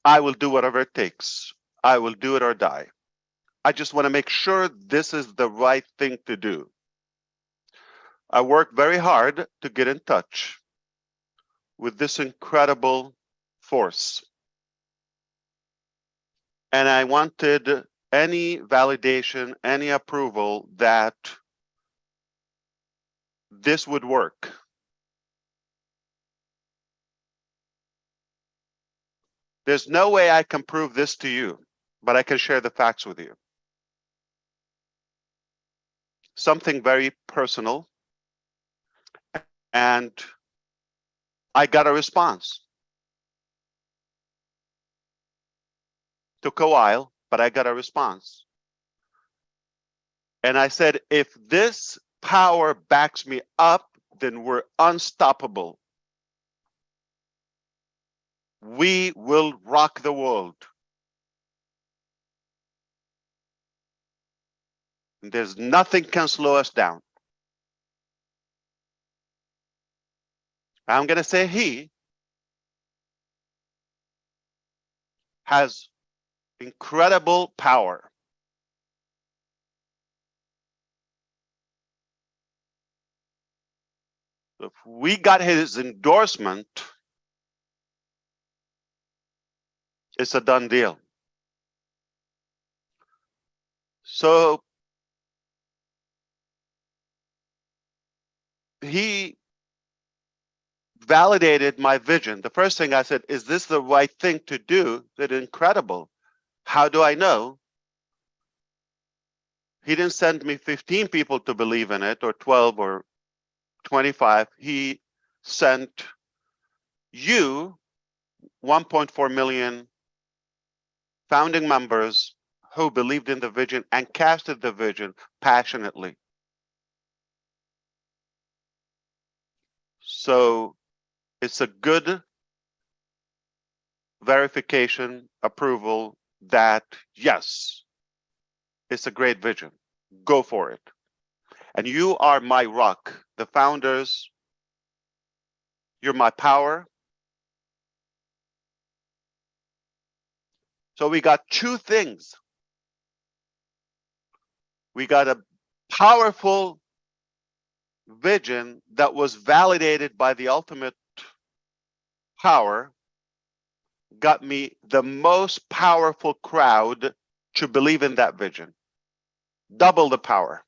I will do whatever it takes. I will do it or die. I just want to make sure this is the right thing to do. I worked very hard to get in touch with this incredible force. And I wanted any validation, any approval that this would work. There's no way I can prove this to you, but I can share the facts with you. Something very personal, and I got a response. Took a while, but I got a response. And I said, if this power backs me up, then we're unstoppable. We will rock the world. There's nothing can slow us down. I'm going to say he has incredible power. If we got his endorsement, it's a done deal. So he validated my vision. The first thing I said, is this the right thing to do? That's incredible. How do I know? He didn't send me 15 people to believe in it, or 12 or 25. He sent you 1.4 million founding members who believed in the vision and casted the vision passionately. So it's a good verification, approval that, yes, it's a great vision. Go for it. And you are my rock. The founders, you're my power. So we got two things. We got a powerful vision that was validated by the ultimate power, got me the most powerful crowd to believe in that vision. Double the power.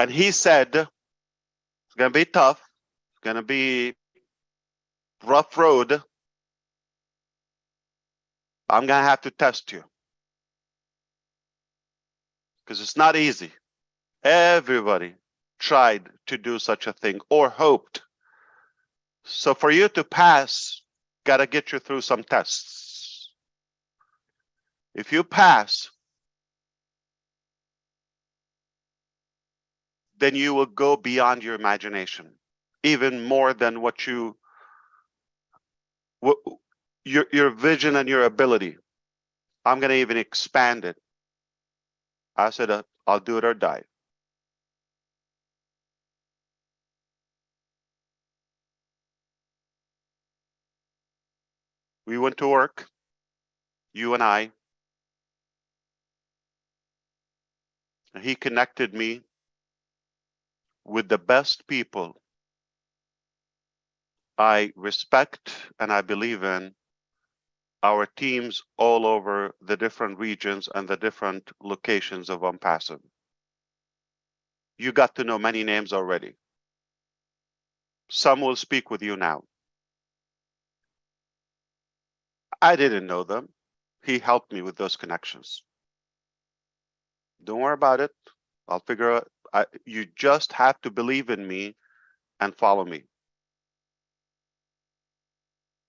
And he said, it's going to be tough. It's going to be rough road. I'm going to have to test you. Because it's not easy. Everybody tried to do such a thing or hoped. So for you to pass, got to get you through some tests. If you pass, then you will go beyond your imagination, even more than what your vision and your ability. I'm going to even expand it. I said, I'll do it or die. We went to work, you and I. And he connected me with the best people I respect and I believe in. Our teams all over the different regions and the different locations of ONPASSIVE. You got to know many names already. Some will speak with you now. I didn't know them. He helped me with those connections. Don't worry about it. I'll figure out. You just have to believe in me and follow me.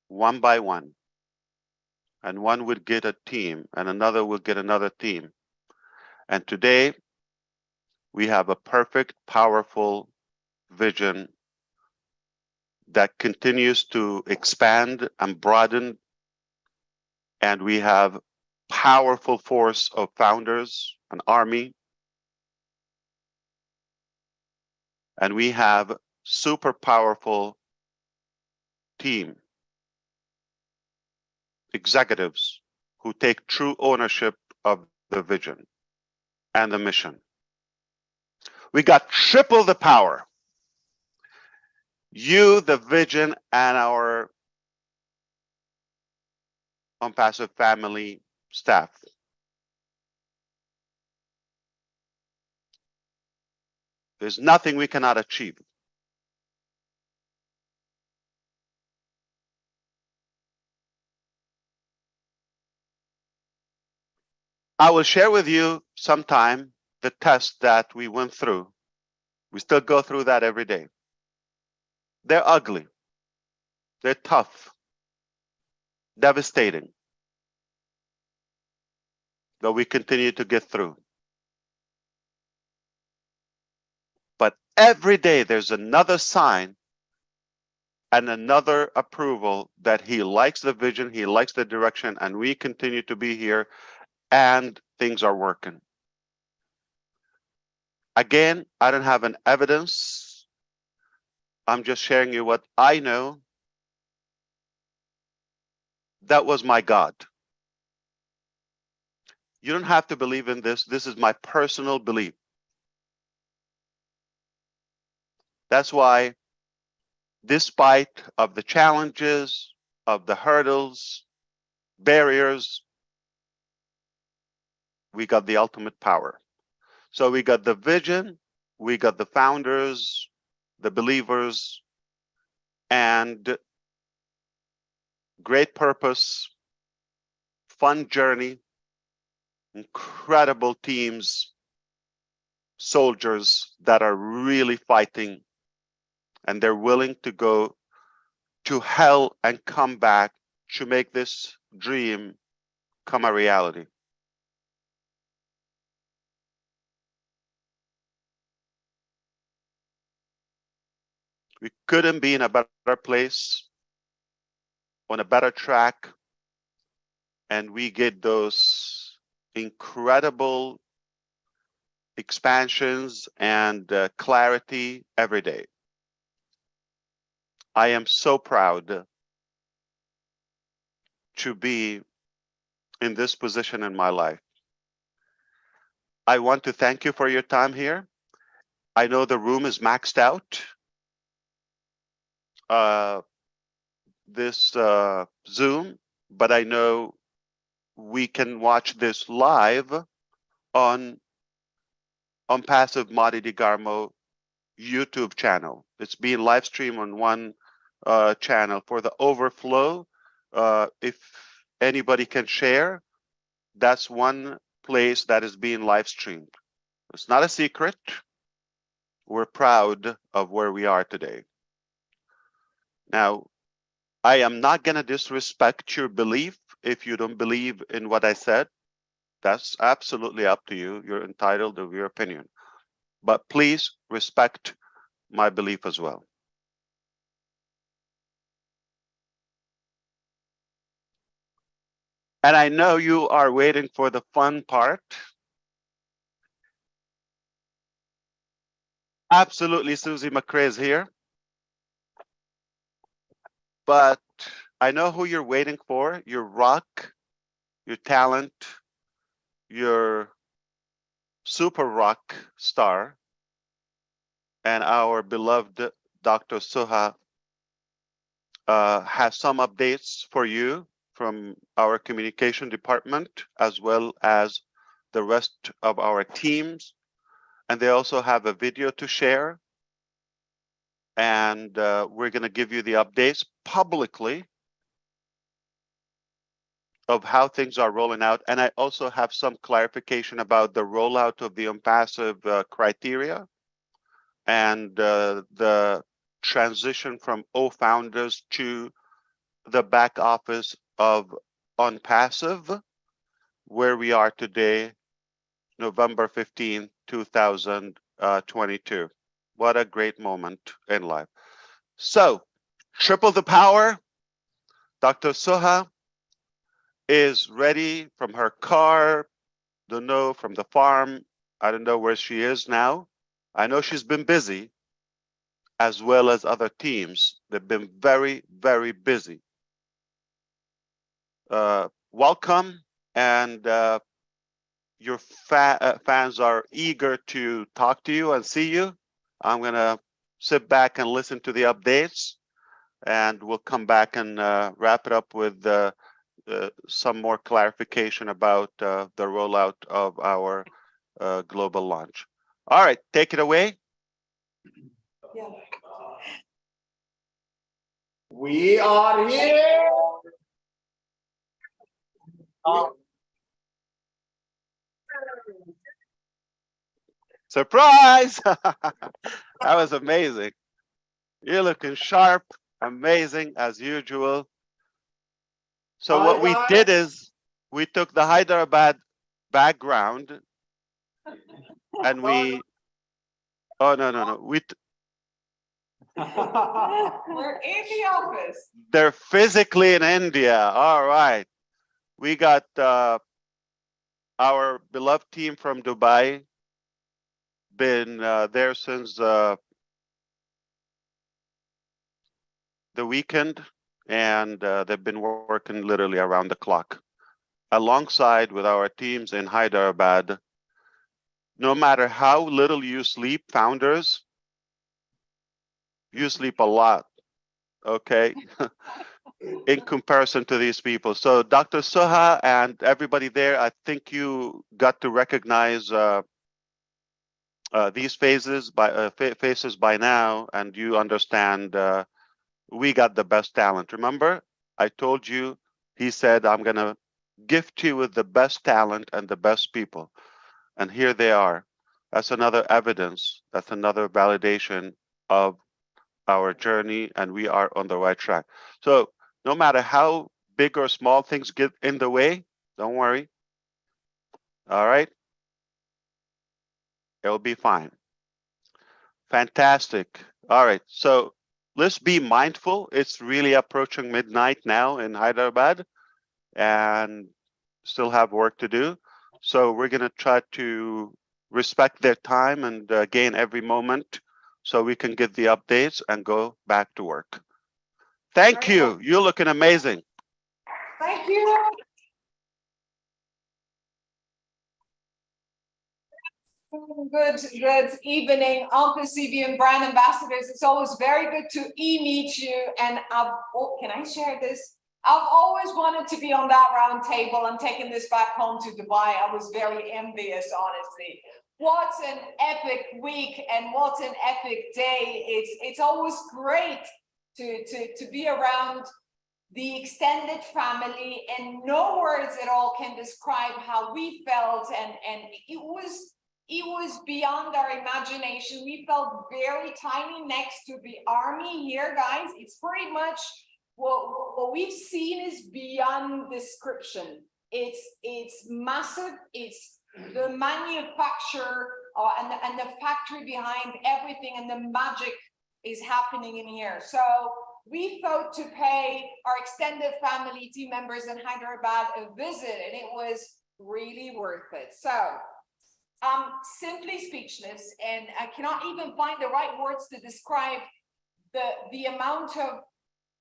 One by one. And one would get a team and another would get another team. And today, we have a perfect, powerful vision that continues to expand and broaden. And we have powerful force of founders, an army. And we have super powerful team executives who take true ownership of the vision and the mission. We got triple the power. You, the vision, and our ONPASSIVE family staff. There's nothing we cannot achieve. I will share with you sometime the test that we went through. We still go through that every day. They're ugly. They're tough. Devastating. But we continue to get through. But every day there's another sign and another approval that he likes the vision, he likes the direction, and we continue to be here and things are working. Again, I don't have an evidence. I'm just sharing you what I know. That was my God. You don't have to believe in this. This is my personal belief. That's why, despite of the challenges, of the hurdles, barriers, we got the ultimate power. So we got the vision, we got the founders, the believers, and great purpose, fun journey, incredible teams, soldiers that are really fighting, and they're willing to go to hell and come back to make this dream come a reality. We couldn't be in a better place, on a better track, and we get those incredible expansions and clarity every day. I am so proud to be in this position in my life. I want to thank you for your time here. I know the room is maxed out. This Zoom, but I know we can watch this live on ONPASSIVE Madi Digarmo YouTube channel. It's being live streamed on one channel. For the overflow, if anybody can share, that's one place that is being live streamed. It's not a secret. We're proud of where we are today. Now, I am not going to disrespect your belief if you don't believe in what I said. That's absolutely up to you. You're entitled to your opinion. But please respect my belief as well. And I know you are waiting for the fun part. Absolutely, Susie McCrae is here. But I know who you're waiting for. Your rock, your talent, your super rock star, and our beloved Dr. Suha has some updates for you from our communication department, as well as the rest of our teams. And they also have a video to share. And we're going to give you the updates publicly of how things are rolling out. And I also have some clarification about the rollout of the ONPASSIVE criteria and the transition from O-founders to the back office of ONPASSIVE, where we are today, November 15, 2022. What a great moment in life. So, triple the power. Dr. Suha is ready from her car, from the farm. I don't know where she is now. I know she's been busy, as well as other teams. They've been very, very busy. Welcome, and your fans are eager to talk to you and see you. I'm going to sit back and listen to the updates, and we'll come back and wrap it up with some more clarification about the rollout of our global launch. All right, take it away. Yeah. We are here. Surprise! That was amazing. You're looking sharp, amazing as usual. So what we did is we took the Hyderabad background and we, oh, no. We're in the office. They're physically in India. All right. We got our beloved team from Dubai, been there since the weekend, and they've been working literally around the clock alongside with our teams in Hyderabad. No matter how little you sleep, founders, you sleep a lot, okay? In comparison to these people. So Dr. Suha and everybody there, I think you got to recognize these faces by now, and you understand we got the best talent. Remember, I told you, he said, I'm gonna gift you with the best talent and the best people. And here they are. That's another evidence, that's another validation of our journey, and we are on the right track. So no matter how big or small things get in the way, don't worry. All right? It'll be fine. Fantastic. All right. So let's be mindful. It's really approaching midnight now in Hyderabad and still have work to do. So we're going to try to respect their time and gain every moment so we can get the updates and go back to work. Thank you. You're looking amazing. Thank you. Good evening, ONPASSIVE and brand ambassadors. It's always very good to meet you. And can I share this? I've always wanted to be on that round table. I'm taking this back home to Dubai. I was very envious, honestly. What an epic week and what an epic day. It's always great to be around the extended family, and no words at all can describe how we felt, and it was beyond our imagination. We felt very tiny next to the army here, guys. It's pretty much what we've seen is beyond description. It's massive. It's the manufacture and the factory behind everything, and the magic is happening in here. So we thought to pay our extended family team members in Hyderabad a visit, and it was really worth it. So I'm simply speechless, and I cannot even find the right words to describe the amount of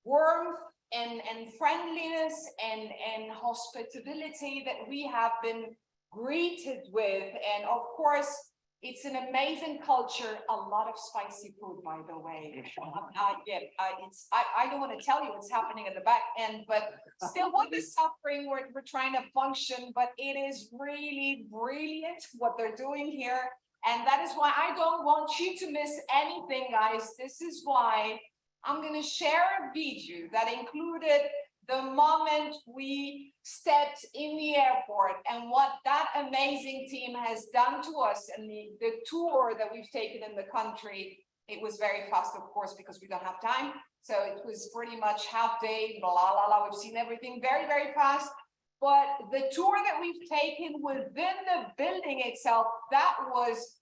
warmth and friendliness and hospitality that we have been greeted with. And of course, it's an amazing culture. A lot of spicy food, by the way. I don't want to tell you what's happening at the back end, but still, what is suffering? We're trying to function, but it is really brilliant what they're doing here, and that is why I don't want you to miss anything, guys. This is why I'm going to share a video that included the moment we stepped in the airport and what that amazing team has done to us, and the tour that we've taken in the country. It was very fast, of course, because we don't have time. So it was pretty much half day, blah, blah, blah. We've seen everything very, very fast. But the tour that we've taken within the building itself, that was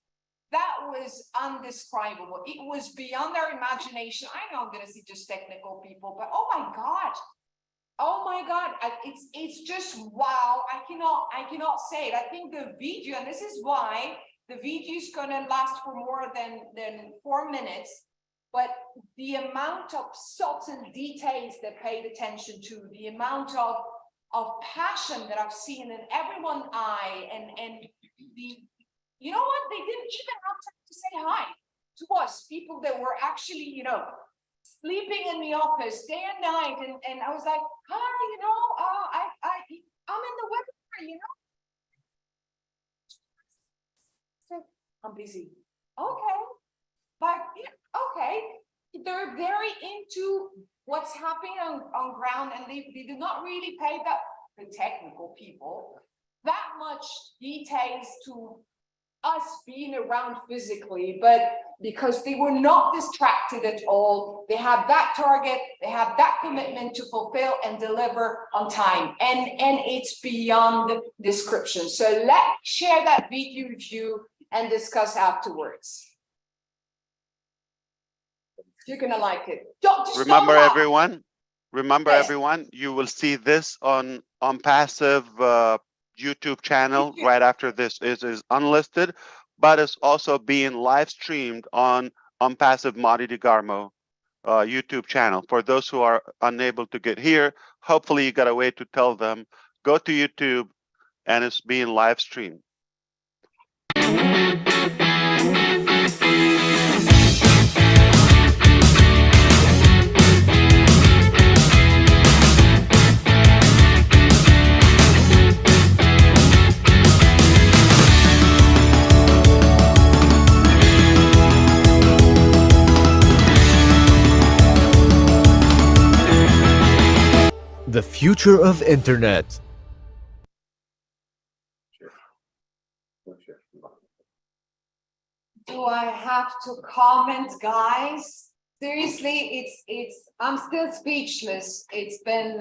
undescribable. It was beyond our imagination. I know I'm going to see just technical people, but oh my God, it's just wow. I cannot say it. I think the video, and this is why the video is going to last for more than 4 minutes, but the amount of certain details they paid attention to, the amount of passion that I've seen in everyone's eye, and the, you know what, they didn't even have time to say hi to us, people that were actually, you know, sleeping in the office day and night, and I was like, hi, you know, I'm in the webinar, you know. So I'm busy. Okay. But yeah, okay. They're very into what's happening on ground, and they do not really pay that, the technical people, that much details to us being around physically, but because they were not distracted at all, they have that target, they have that commitment to fulfill and deliver on time, and it's beyond description. So let's share that video with you and discuss afterwards. You're gonna like it. Remember, everyone. Remember, Yes. everyone. You will see this on Opassive YouTube channel right after this is unlisted, but it's also being live streamed on Opassive Madi DeGarmo YouTube channel. For those who are unable to get here, hopefully you got a way to tell them, go to YouTube, and it's being live streamed. The future of internet. Do I have to comment, guys? Seriously, I'm still speechless. It's been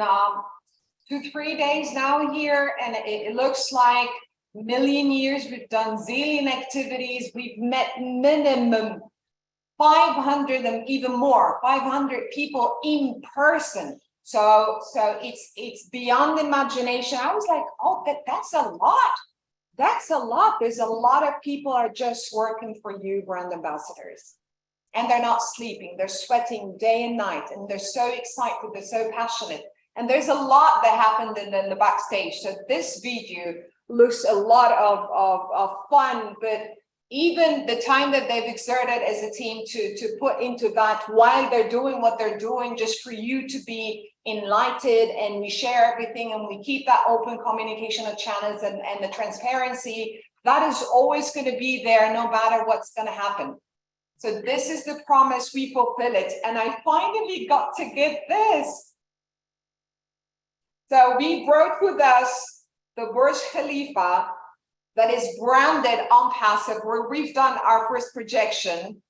2-3 days now here, and it looks like a million years. We've done zillion activities. We've met minimum 500 and even more, 500 people in person. So it's beyond imagination. I was like, oh, that's a lot. That's a lot. There's a lot of people are just working for you, brand ambassadors. And they're not sleeping. They're sweating day and night. And they're so excited. They're so passionate. And there's a lot that happened in the backstage. So this video looks a lot of fun, but even the time that they've exerted as a team to put into that while they're doing what they're doing, just for you to be enlightened, and we share everything and we keep that open communication of channels and the transparency, that is always going to be there no matter what's going to happen. So this is the promise, we fulfill it. And I finally got to get this. So we brought with us the Burj Khalifa that is branded Opassive, where we've done our first projection.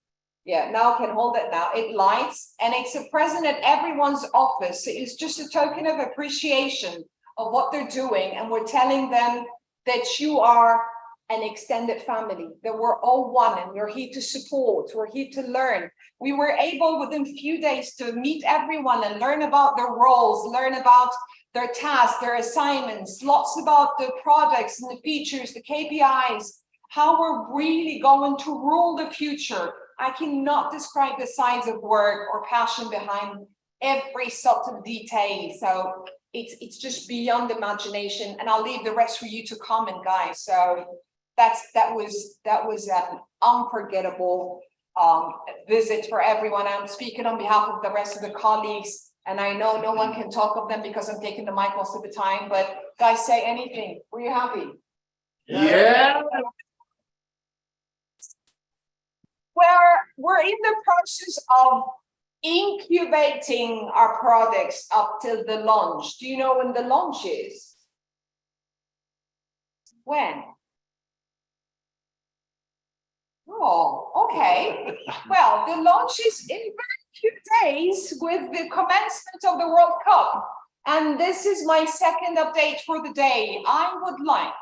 Yeah, now I can hold it now. It lights, and it's a present at everyone's office. It's just a token of appreciation of what they're doing. And we're telling them that you are an extended family, that we're all one, and we're here to support, we're here to learn. We were able within a few days to meet everyone and learn about their roles, learn about their tasks, their assignments, lots about the products and the features, the KPIs, how we're really going to rule the future. I cannot describe the size of work or passion behind every sort of detail. So it's just beyond imagination, and I'll leave the rest for you to comment, guys. So that was an unforgettable visit for everyone. I'm speaking on behalf of the rest of the colleagues, and I know no one can talk of them because I'm taking the mic most of the time, but guys, say anything. Were you happy? Yeah. We're in the process of incubating our products up till the launch. Do you know when the launch is? When? Oh, okay. Well, the launch is in very few days with the commencement of the World Cup. And this is my second update for the day. I would like,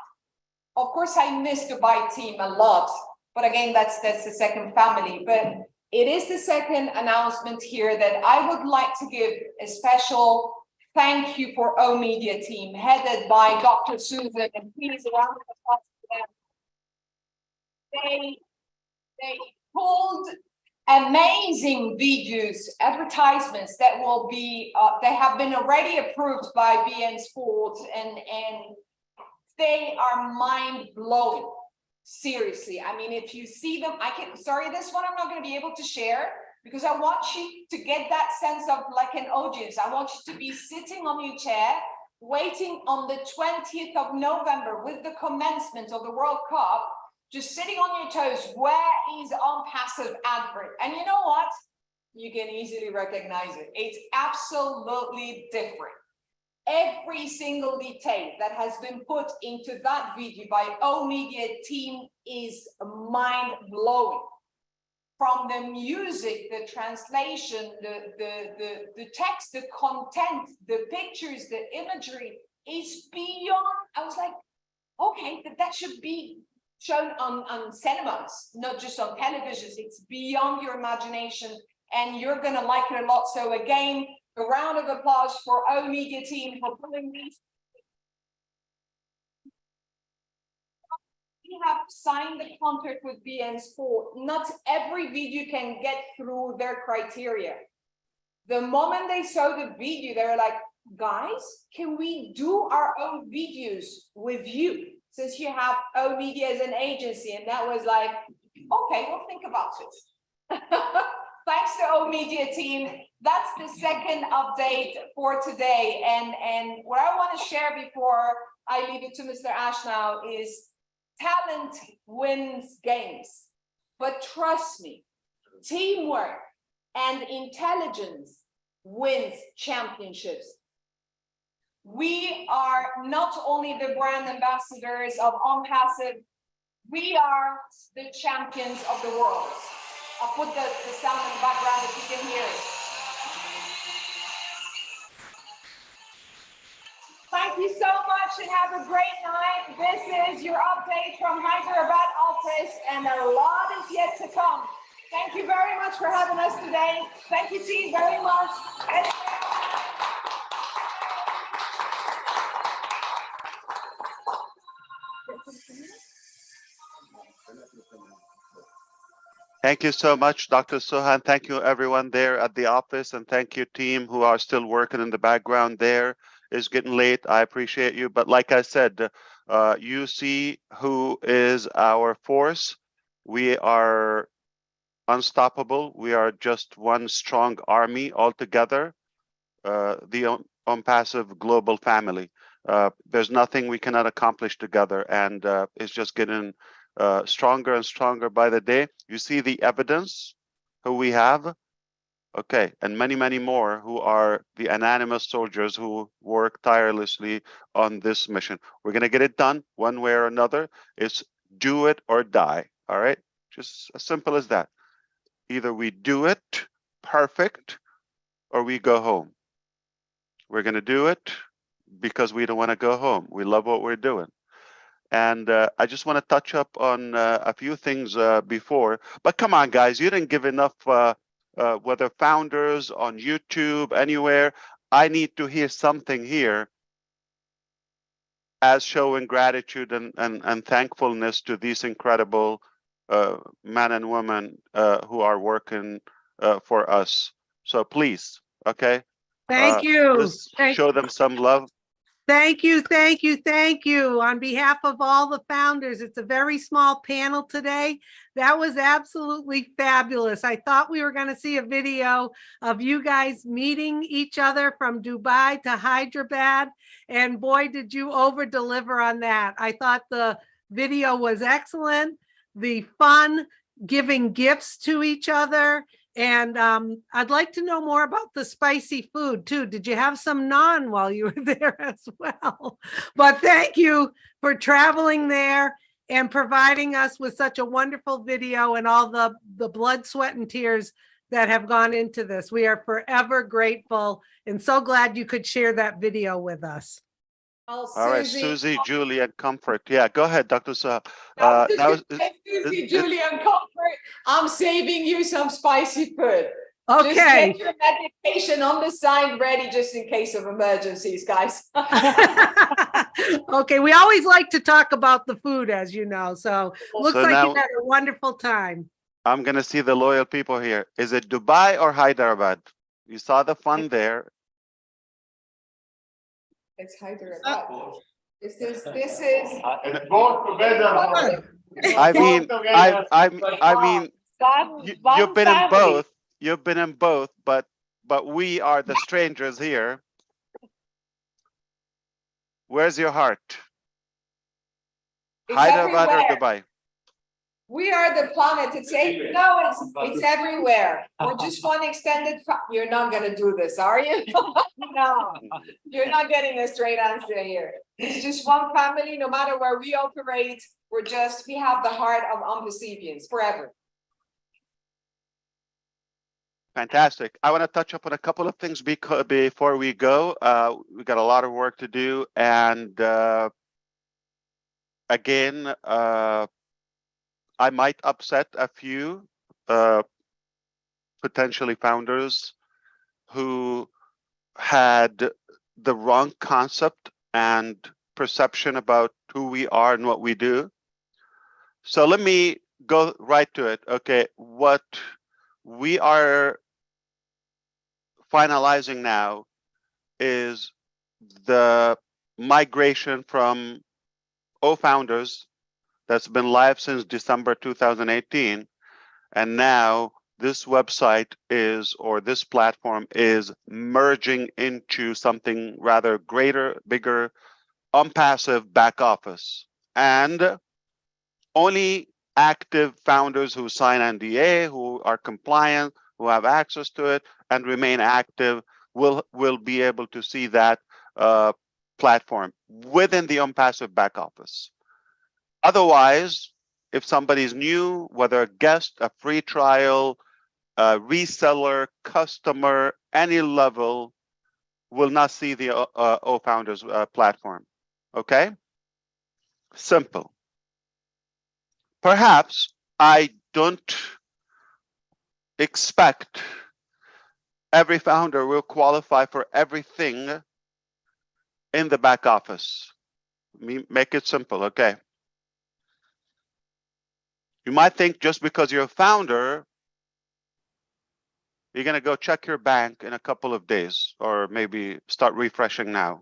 of course, I miss Dubai team a lot, but again, that's the second family. But it is the second announcement here that I would like to give a special thank you for O Media team, headed by Dr. Susan, and please around the applause for them. They pulled amazing videos, advertisements that will be, they have been already approved by BN Sports, and they are mind blowing. Seriously, I mean, if you see them, sorry, this one I'm not going to be able to share because I want you to get that sense of like an audience. I want you to be sitting on your chair, waiting on the 20th of November with the commencement of the World Cup, just sitting on your toes. Where is ONPASSIVE advert? And you know what? You can easily recognize it. It's absolutely different. Every single detail that has been put into that video by O Media team is mind-blowing. From the music, the translation, the text, the content, the pictures, the imagery is beyond. I was like, okay, that should be shown on cinemas, not just on televisions. It's beyond your imagination, and you're gonna like it a lot. So again, a round of applause for O Media team for pulling these. We have signed the contract with BN Sport. Not every video can get through their criteria. The moment they saw the video, they were like, guys, can we do our own videos with you? Since you have O Media as an agency, and that was like, okay, we'll think about it. Thanks to O Media team. That's the second update for today. And what I want to share before I leave it to Mr. Ash now is talent wins games. But trust me, teamwork and intelligence wins championships. We are not only the brand ambassadors of ONPASSIVE, we are the champions of the world. I'll put the sound in the background if you can hear it. Thank you so much and have a great night. This is your update from Hyderabad office, and a lot is yet to come. Thank you very much for having us today. Thank you, team, very much. Thank you so much, Dr. Sohan. Thank you, everyone there at the office, and thank you, team, who are still working in the background there. It's getting late. I appreciate you. But like I said, you see who is our force. We are unstoppable. We are just one strong army altogether, the ONPASSIVE global family. There's nothing we cannot accomplish together, and it's just getting stronger and stronger by the day. You see the evidence who we have, okay, and many, many more who are the anonymous soldiers who work tirelessly on this mission. We're going to get it done one way or another. It's do it or die. All right, just as simple as that. Either we do it perfect or we go home. We're going to do it because we don't want to go home. We love what we're doing. And I just want to touch up on a few things before. But come on, guys, you didn't give enough, whether founders on YouTube, anywhere. I need to hear something here as showing gratitude and thankfulness to these incredible men and women who are working for us. So please, okay? Thank you. Let's show them some love. Thank you, thank you, thank you. On behalf of all the founders, it's a very small panel today. That was absolutely fabulous. I thought we were going to see a video of you guys meeting each other from Dubai to Hyderabad. And boy, did you over deliver on that. I thought the video was excellent. The fun, giving gifts to each other. And I'd like to know more about the spicy food too. Did you have some naan while you were there as well? But thank you for traveling there and providing us with such a wonderful video and all the blood, sweat, and tears that have gone into this. We are forever grateful and so glad you could share that video with us. Oh, All right, Susie, Julie, and Comfort. Yeah, go ahead, Dr. Suha. Susie, Julie, and Comfort, I'm saving you some spicy food. Okay. Just get your medication on the side ready just in case of emergencies, guys. Okay, we always like to talk about the food, as you know, so looks like you had a wonderful time. I'm going to see the loyal people here. Is it Dubai or Hyderabad? You saw the fun there. It's Hyderabad. This is Both together. I mean, I mean, you've one been in family. both. You've been in both, but we are the strangers here. Where's your heart? It's Hyderabad or everywhere. Dubai? We are the planet. It's everywhere. We're just one extended. You're not gonna do this, are you? No, you're not getting a straight answer here. It's just one family. No matter where we operate, we have the heart of Opassivians forever. Fantastic. I want to touch upon a couple of things before we go. We got a lot of work to do, and again, I might upset a few potentially founders who had the wrong concept and perception about who we are and what we do. So let me go right to it. Okay, what we are finalizing now is the migration from founders that's been live since December 2018, and now this website is, or this platform is merging into something rather greater, bigger, ONPASSIVE back office. And only active founders who sign NDA, who are compliant, who have access to it, and remain active will be able to see that platform within the ONPASSIVE back office. Otherwise, if somebody's new, whether a guest, a free trial, a reseller, customer, any level, will not see the founders platform. Okay? Simple. Perhaps I don't expect every founder will qualify for everything in the back office. Make it simple, okay? You might think just because you're a founder, you're going to go check your bank in a couple of days, or maybe start refreshing now.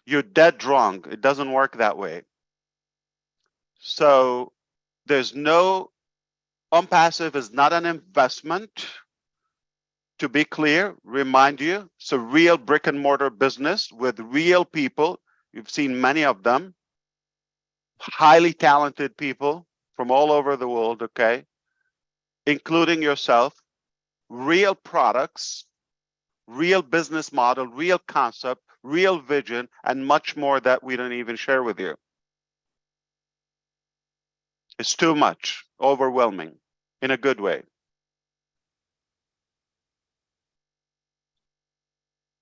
You're dead wrong. It doesn't work that way. So there's no, ONPASSIVE is not an investment. To be clear, remind you, it's a real brick and mortar business with real people. You've seen many of them, highly talented people from all over the world, okay, including yourself, real products, real business model, real concept, real vision, and much more that we don't even share with you. It's too much, overwhelming, in a good way.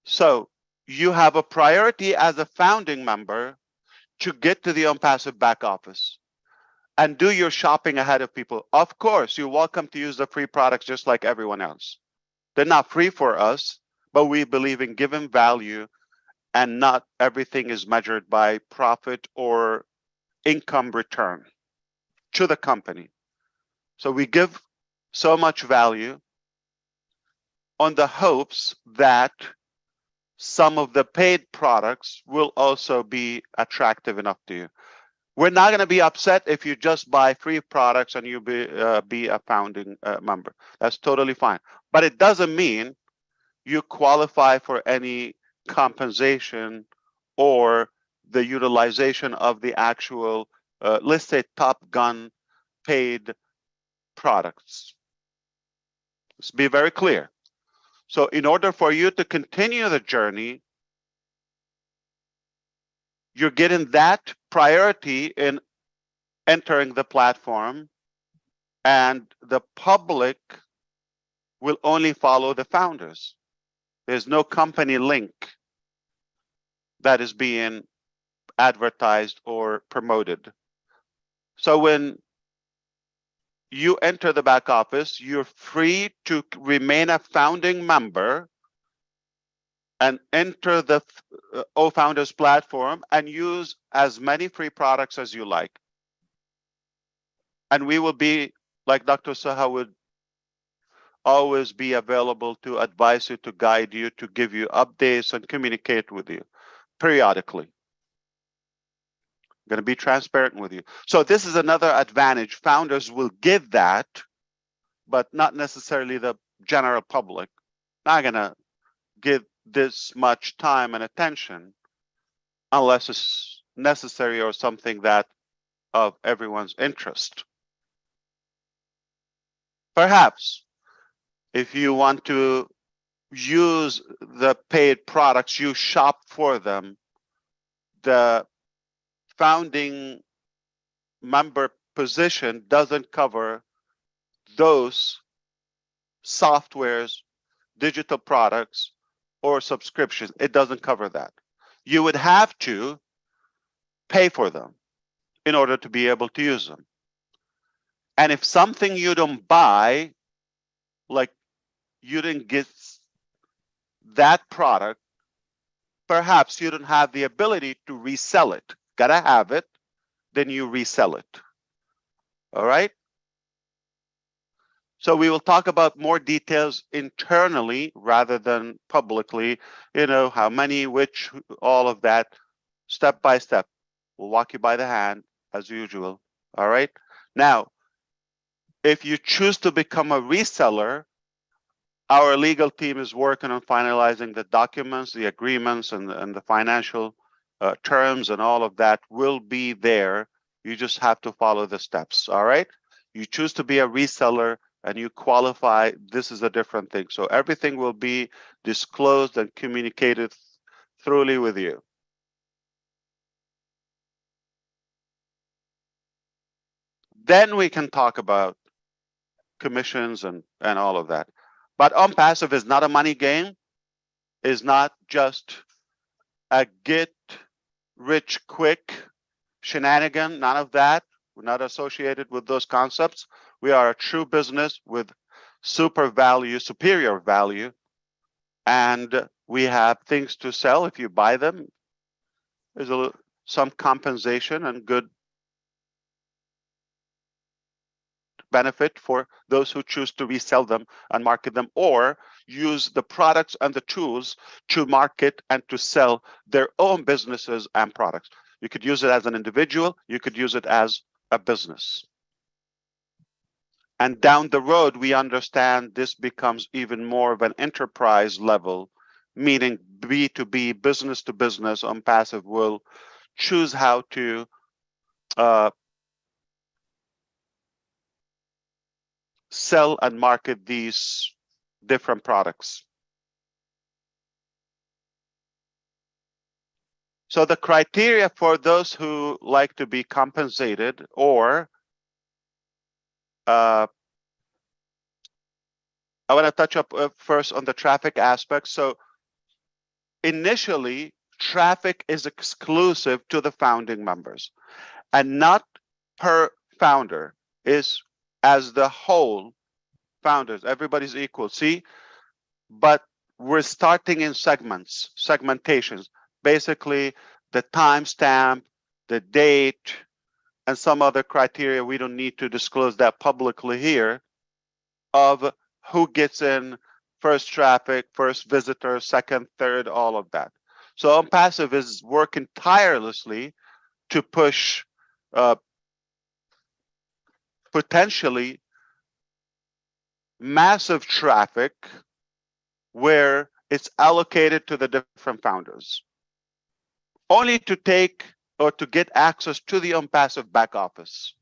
So you have a priority as a founding member to get to the ONPASSIVE back office and do your shopping ahead of people. Of course, you're welcome to use the free products just like everyone else. They're not free for us, but we believe in giving value, and not everything is measured by profit or income return to the company. So we give so much value on the hopes that some of the paid products will also be attractive enough to you. We're not going to be upset if you just buy free products and you be a founding member. That's totally fine. But it doesn't mean you qualify for any compensation or the utilization of the actual, let's say, Top Gun paid products. Let's be very clear. So in order for you to continue the journey, you're getting that priority in entering the platform, and the public will only follow the founders. There's no company link that is being advertised or promoted. So when you enter the back office, you're free to remain a founding member and enter the founders platform and use as many free products as you like. And we will be like Dr. Saha would always be available to advise you, to guide you, to give you updates and communicate with you periodically. I'm going to be transparent with you. So this is another advantage. Founders will give that, but not necessarily the general public. Not going to give this much time and attention unless it's necessary or something that of everyone's interest. Perhaps if you want to use the paid products, you shop for them, the founding member position doesn't cover those softwares, digital products, or subscriptions. It doesn't cover that. You would have to pay for them in order to be able to use them. And if something you don't buy, like you didn't get that product, perhaps you don't have the ability to resell it. Gotta have it, then you resell it. All right? So we will talk about more details internally rather than publicly, how many, which, all of that, step by step. We'll walk you by the hand as usual. All right? Now, if you choose to become a reseller, our legal team is working on finalizing the documents, the agreements, and the financial terms, and all of that will be there. You just have to follow the steps. All right? You choose to be a reseller and you qualify, this is a different thing. So everything will be disclosed and communicated thoroughly with you. Then we can talk about commissions and all of that. But ONPASSIVE is not a money game, is not just a get rich quick shenanigan, none of that. We're not associated with those concepts. We are a true business with superior value, and we have things to sell. If you buy them, there's some compensation and good benefit for those who choose to resell them and market them, or use the products and the tools to market and to sell their own businesses and products. You could use it as an individual, you could use it as a business. And down the road, we understand this becomes even more of an enterprise level, meaning B2B, business to business. ONPASSIVE will choose how to sell and market these different products. So the criteria for those who like to be compensated, or I want to touch up first on the traffic aspect. So initially, traffic is exclusive to the founding members and not per founder, is as the whole founders. Everybody's equal. See, but we're starting in segmentations. Basically, the timestamp, the date, and some other criteria. We don't need to disclose that publicly here, of who gets in first traffic, first visitor, second, third, all of that. So ONPASSIVE is working tirelessly to push potentially massive traffic where it's allocated to the different founders, only to take or to get access to the ONPASSIVE back office.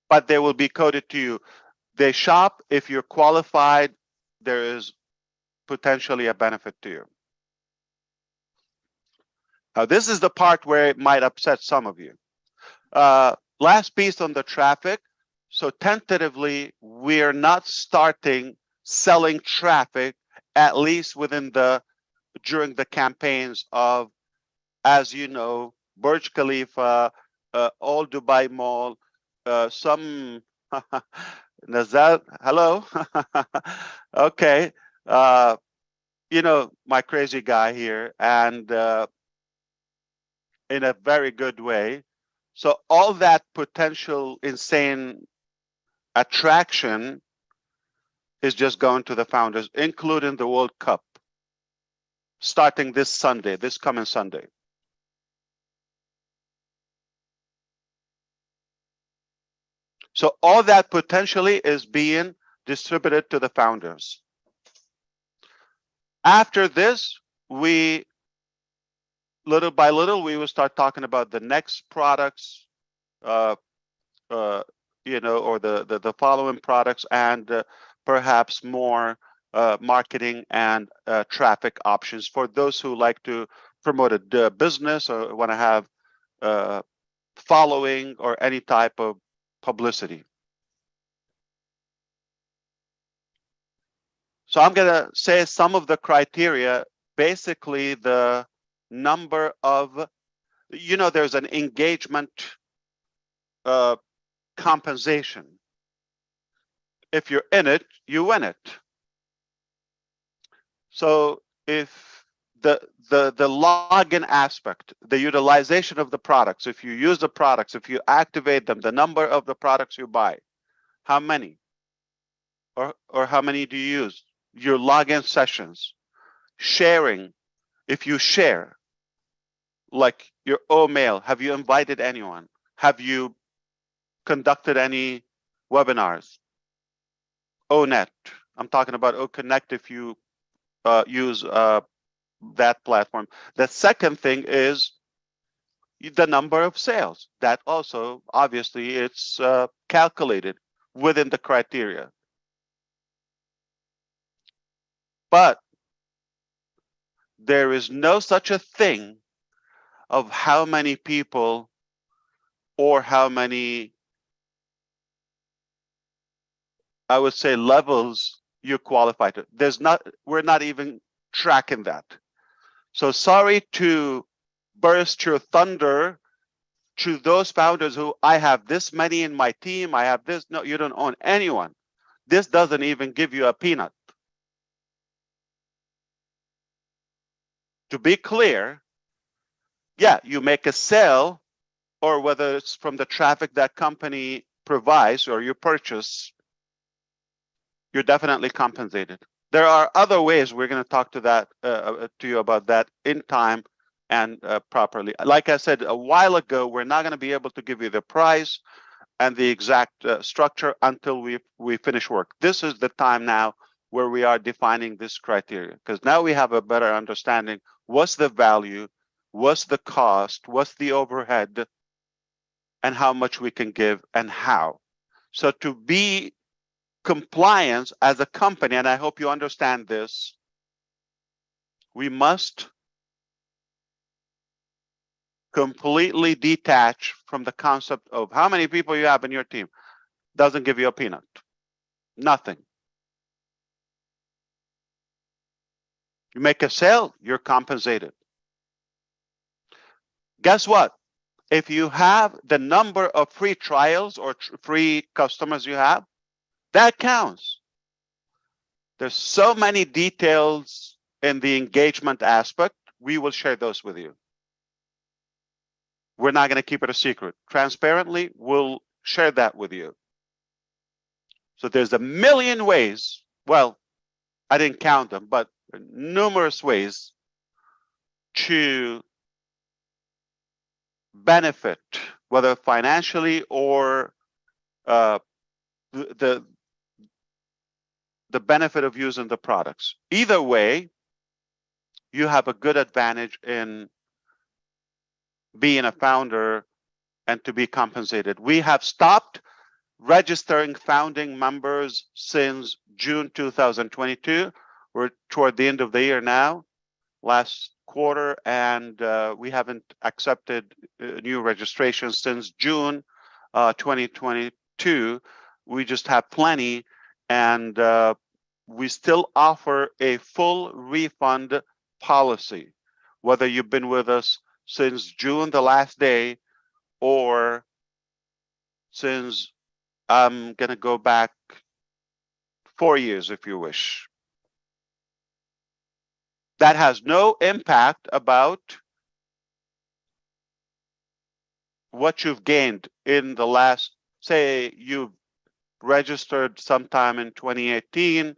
But they will be coded to you. They shop. If you're qualified, there is potentially a benefit to you. Now, this is the part where it might upset some of you. Last piece on the traffic. So tentatively, we're not starting selling traffic, at least during the campaigns of, as you know, Burj Khalifa, All Dubai Mall, some Nazal, hello. Okay. My crazy guy here, and in a very good way. So all that potential insane attraction is just going to the founders, including the World Cup, starting this Sunday, this coming Sunday. So all that potentially is being distributed to the founders. After this, we, little by little, we will start talking about the next products, you know, or the following products, and perhaps more marketing and traffic options for those who like to promote a business or want to have following or any type of publicity. So I'm going to say some of the criteria, basically the number of, you know, there's an engagement compensation. If you're in it, you win it. So if the login aspect, the utilization of the products, if you use the products, if you activate them, the number of the products you buy, how many? Or how many do you use? Your login sessions, sharing. If you share, like your mail, have you invited anyone? Have you conducted any webinars? ONET, I'm talking about OConnect if you use that platform. The second thing is the number of sales. That also, obviously, it's calculated within the criteria. But there is no such a thing of how many people or how many, I would say, levels you qualify to. We're not even tracking that. So sorry to burst your thunder to those founders who, I have this many in my team, I have this. No, you don't own anyone. This doesn't even give you a peanut. To be clear, yeah, you make a sale, or whether it's from the traffic that company provides or you purchase, you're definitely compensated. There are other ways. We're going to talk to you about that in time and properly. Like I said a while ago, we're not going to be able to give you the price and the exact structure until we finish work. This is the time now where we are defining this criteria, because now we have a better understanding. What's the value? What's the cost? What's the overhead? And how much we can give and how. So to be compliant as a company, and I hope you understand this, we must completely detach from the concept of how many people you have in your team. Doesn't give you a peanut. Nothing. You make a sale, you're compensated. Guess what? If you have the number of free trials or free customers you have, that counts. There's so many details in the engagement aspect. We will share those with you. We're not going to keep it a secret. Transparently, we'll share that with you. So there's a million ways. Well, I didn't count them, but numerous ways to benefit, whether financially or the benefit of using the products. Either way, you have a good advantage in being a founder and to be compensated. We have stopped registering founding members since June 2022. We're toward the end of the year now, last quarter, and we haven't accepted new registrations since June 2022. We just have plenty, and we still offer a full refund policy, whether you've been with us since June, the last day, or since I'm going to go back 4 years, if you wish. That has no impact about what you've gained in the last, say you've registered sometime in 2018,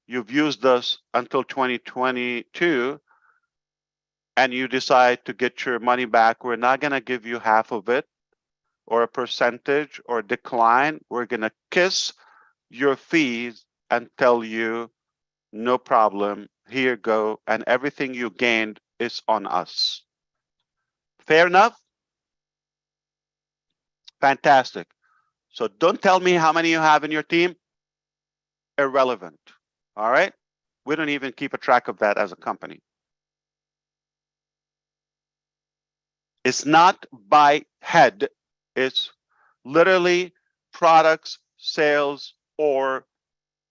you've used us until 2022, and you decide to get your money back, we're not going to give you half of it or a percentage or decline. We're going to kiss your fees and tell you, no problem, here you go, and everything you gained is on us. Fair enough? Fantastic. So don't tell me how many you have in your team. Irrelevant. All right? We don't even keep a track of that as a company. It's not by head. It's literally products, sales, or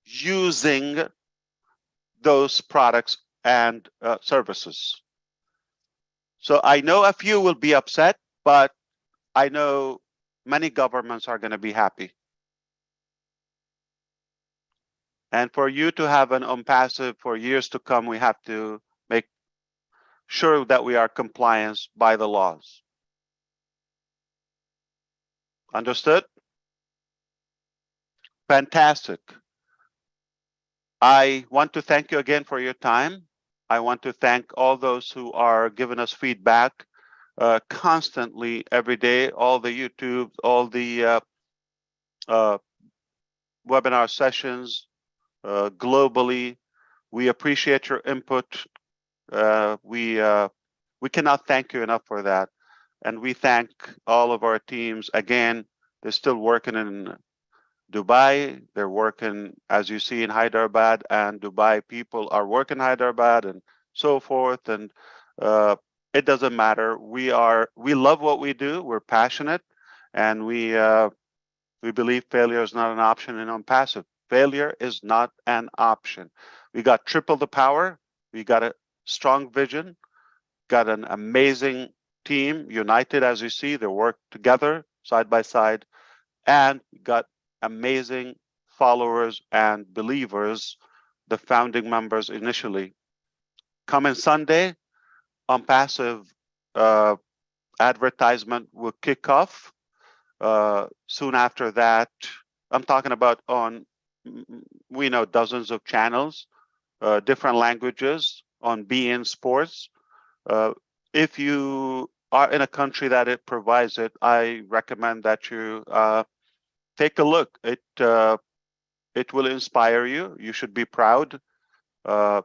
using those products and services. So I know a few will be upset, but I know many governments are going to be happy. And for you to have an ONPASSIVE for years to come, we have to make sure that we are compliant by the laws. Understood? Fantastic. I want to thank you again for your time. I want to thank all those who are giving us feedback constantly every day, all the YouTube, all the webinar sessions globally. We appreciate your input. We cannot thank you enough for that. And we thank all of our teams. Again, they're still working in Dubai. They're working, as you see, in Hyderabad, and Dubai people are working in Hyderabad and so forth. And it doesn't matter. We love what we do. We're passionate, and we believe failure is not an option in ONPASSIVE. Failure is not an option. We got triple the power. We got a strong vision, got an amazing team, united, as you see. They work together side by side, and got amazing followers and believers, the founding members initially. Coming Sunday, ONPASSIVE advertisement will kick off. Soon after that, I'm talking about on, we know, dozens of channels, different languages on beIN Sports. If you are in a country that it provides it, I recommend that you take a look. It will inspire you. You should be proud. I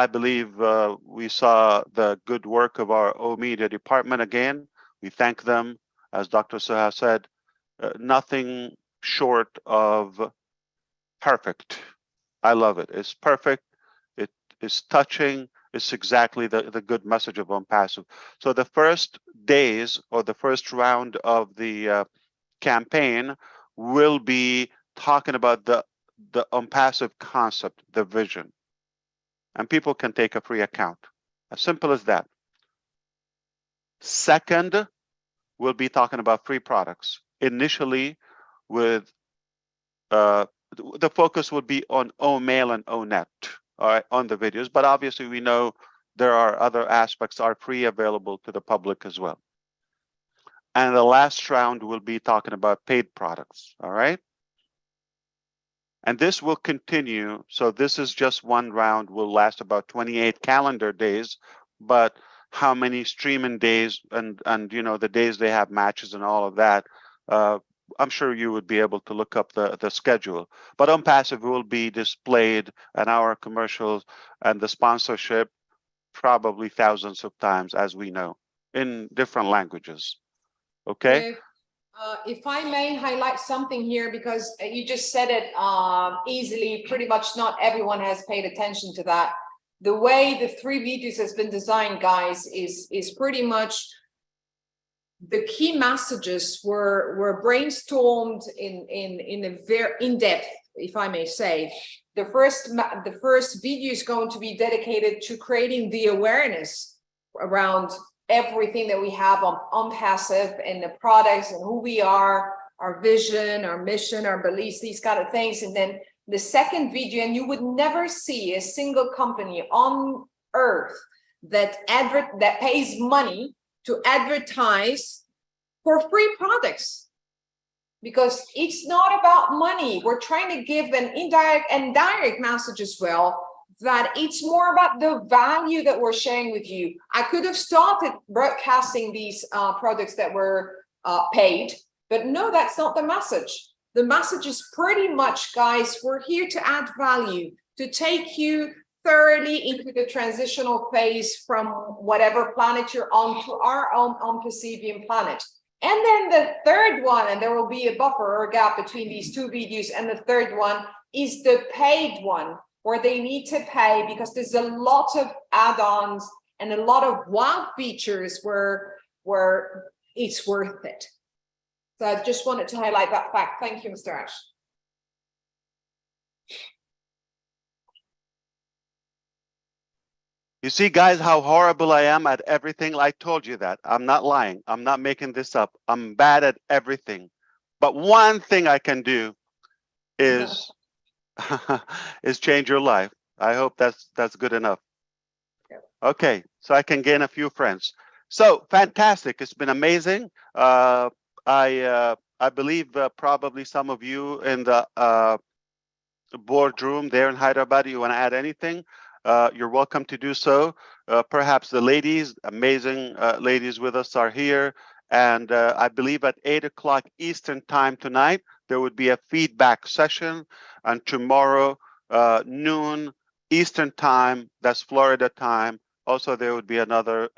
believe we saw the good work of our O Media department again. We thank them. As Dr. Suha said, nothing short of perfect. I love it. It's perfect. It is touching. It's exactly the good message of ONPASSIVE. So the first days or the first round of the campaign will be talking about the ONPASSIVE concept, the vision. And people can take a free account. As simple as that. Second, we'll be talking about free products. Initially, with the focus would be on OMail and ONet, all right, on the videos. But obviously, we know there are other aspects are free available to the public as well. And the last round will be talking about paid products, all right? And this will continue. So this is just one round, will last about 28 calendar days, but how many streaming days and you know, the days they have matches and all of that, I'm sure you would be able to look up the schedule. But ONPASSIVE will be displayed, and our commercials and the sponsorship probably thousands of times, as we know, in different languages. Okay. If I may highlight something here, because you just said it easily, pretty much not everyone has paid attention to that. The way the 3 videos has been designed, guys, is pretty much the key messages were brainstormed in a very in-depth, if I may say. The first video is going to be dedicated to creating the awareness around everything that we have on ONPASSIVE and the products and who we are, our vision, our mission, our beliefs, these kind of things. And then the second video, and you would never see a single company on earth that pays money to advertise for free products. because it's not about money. We're trying to give an indirect and direct message as well, that it's more about the value that we're sharing with you. I could have started broadcasting these products that were paid, but no, that's not the message. The message is pretty much, guys, we're here to add value, to take you thoroughly into the transitional phase from whatever planet you're on to our own ONPASSIVE planet. And then the third one, and there will be a buffer or a gap between these two videos, and the third one is the paid one, where they need to pay because there's a lot of add-ons and a lot of wow features where it's worth it. So I just wanted to highlight that fact. Thank you, Mr. Ash. You see, guys, how horrible I am at everything. I told you that. I'm not lying. I'm not making this up. I'm bad at everything. But one thing I can do is is change your life. I hope that's good enough. Okay, so I can gain a few friends. So fantastic. It's been amazing. I believe probably some of you in the boardroom there in Hyderabad, you want to add anything? You're welcome to do so. Perhaps the ladies, amazing ladies with us are here. And I believe at 8 o'clock Eastern time tonight, there would be a feedback session. And tomorrow, noon Eastern time, that's Florida time. Also, there would be another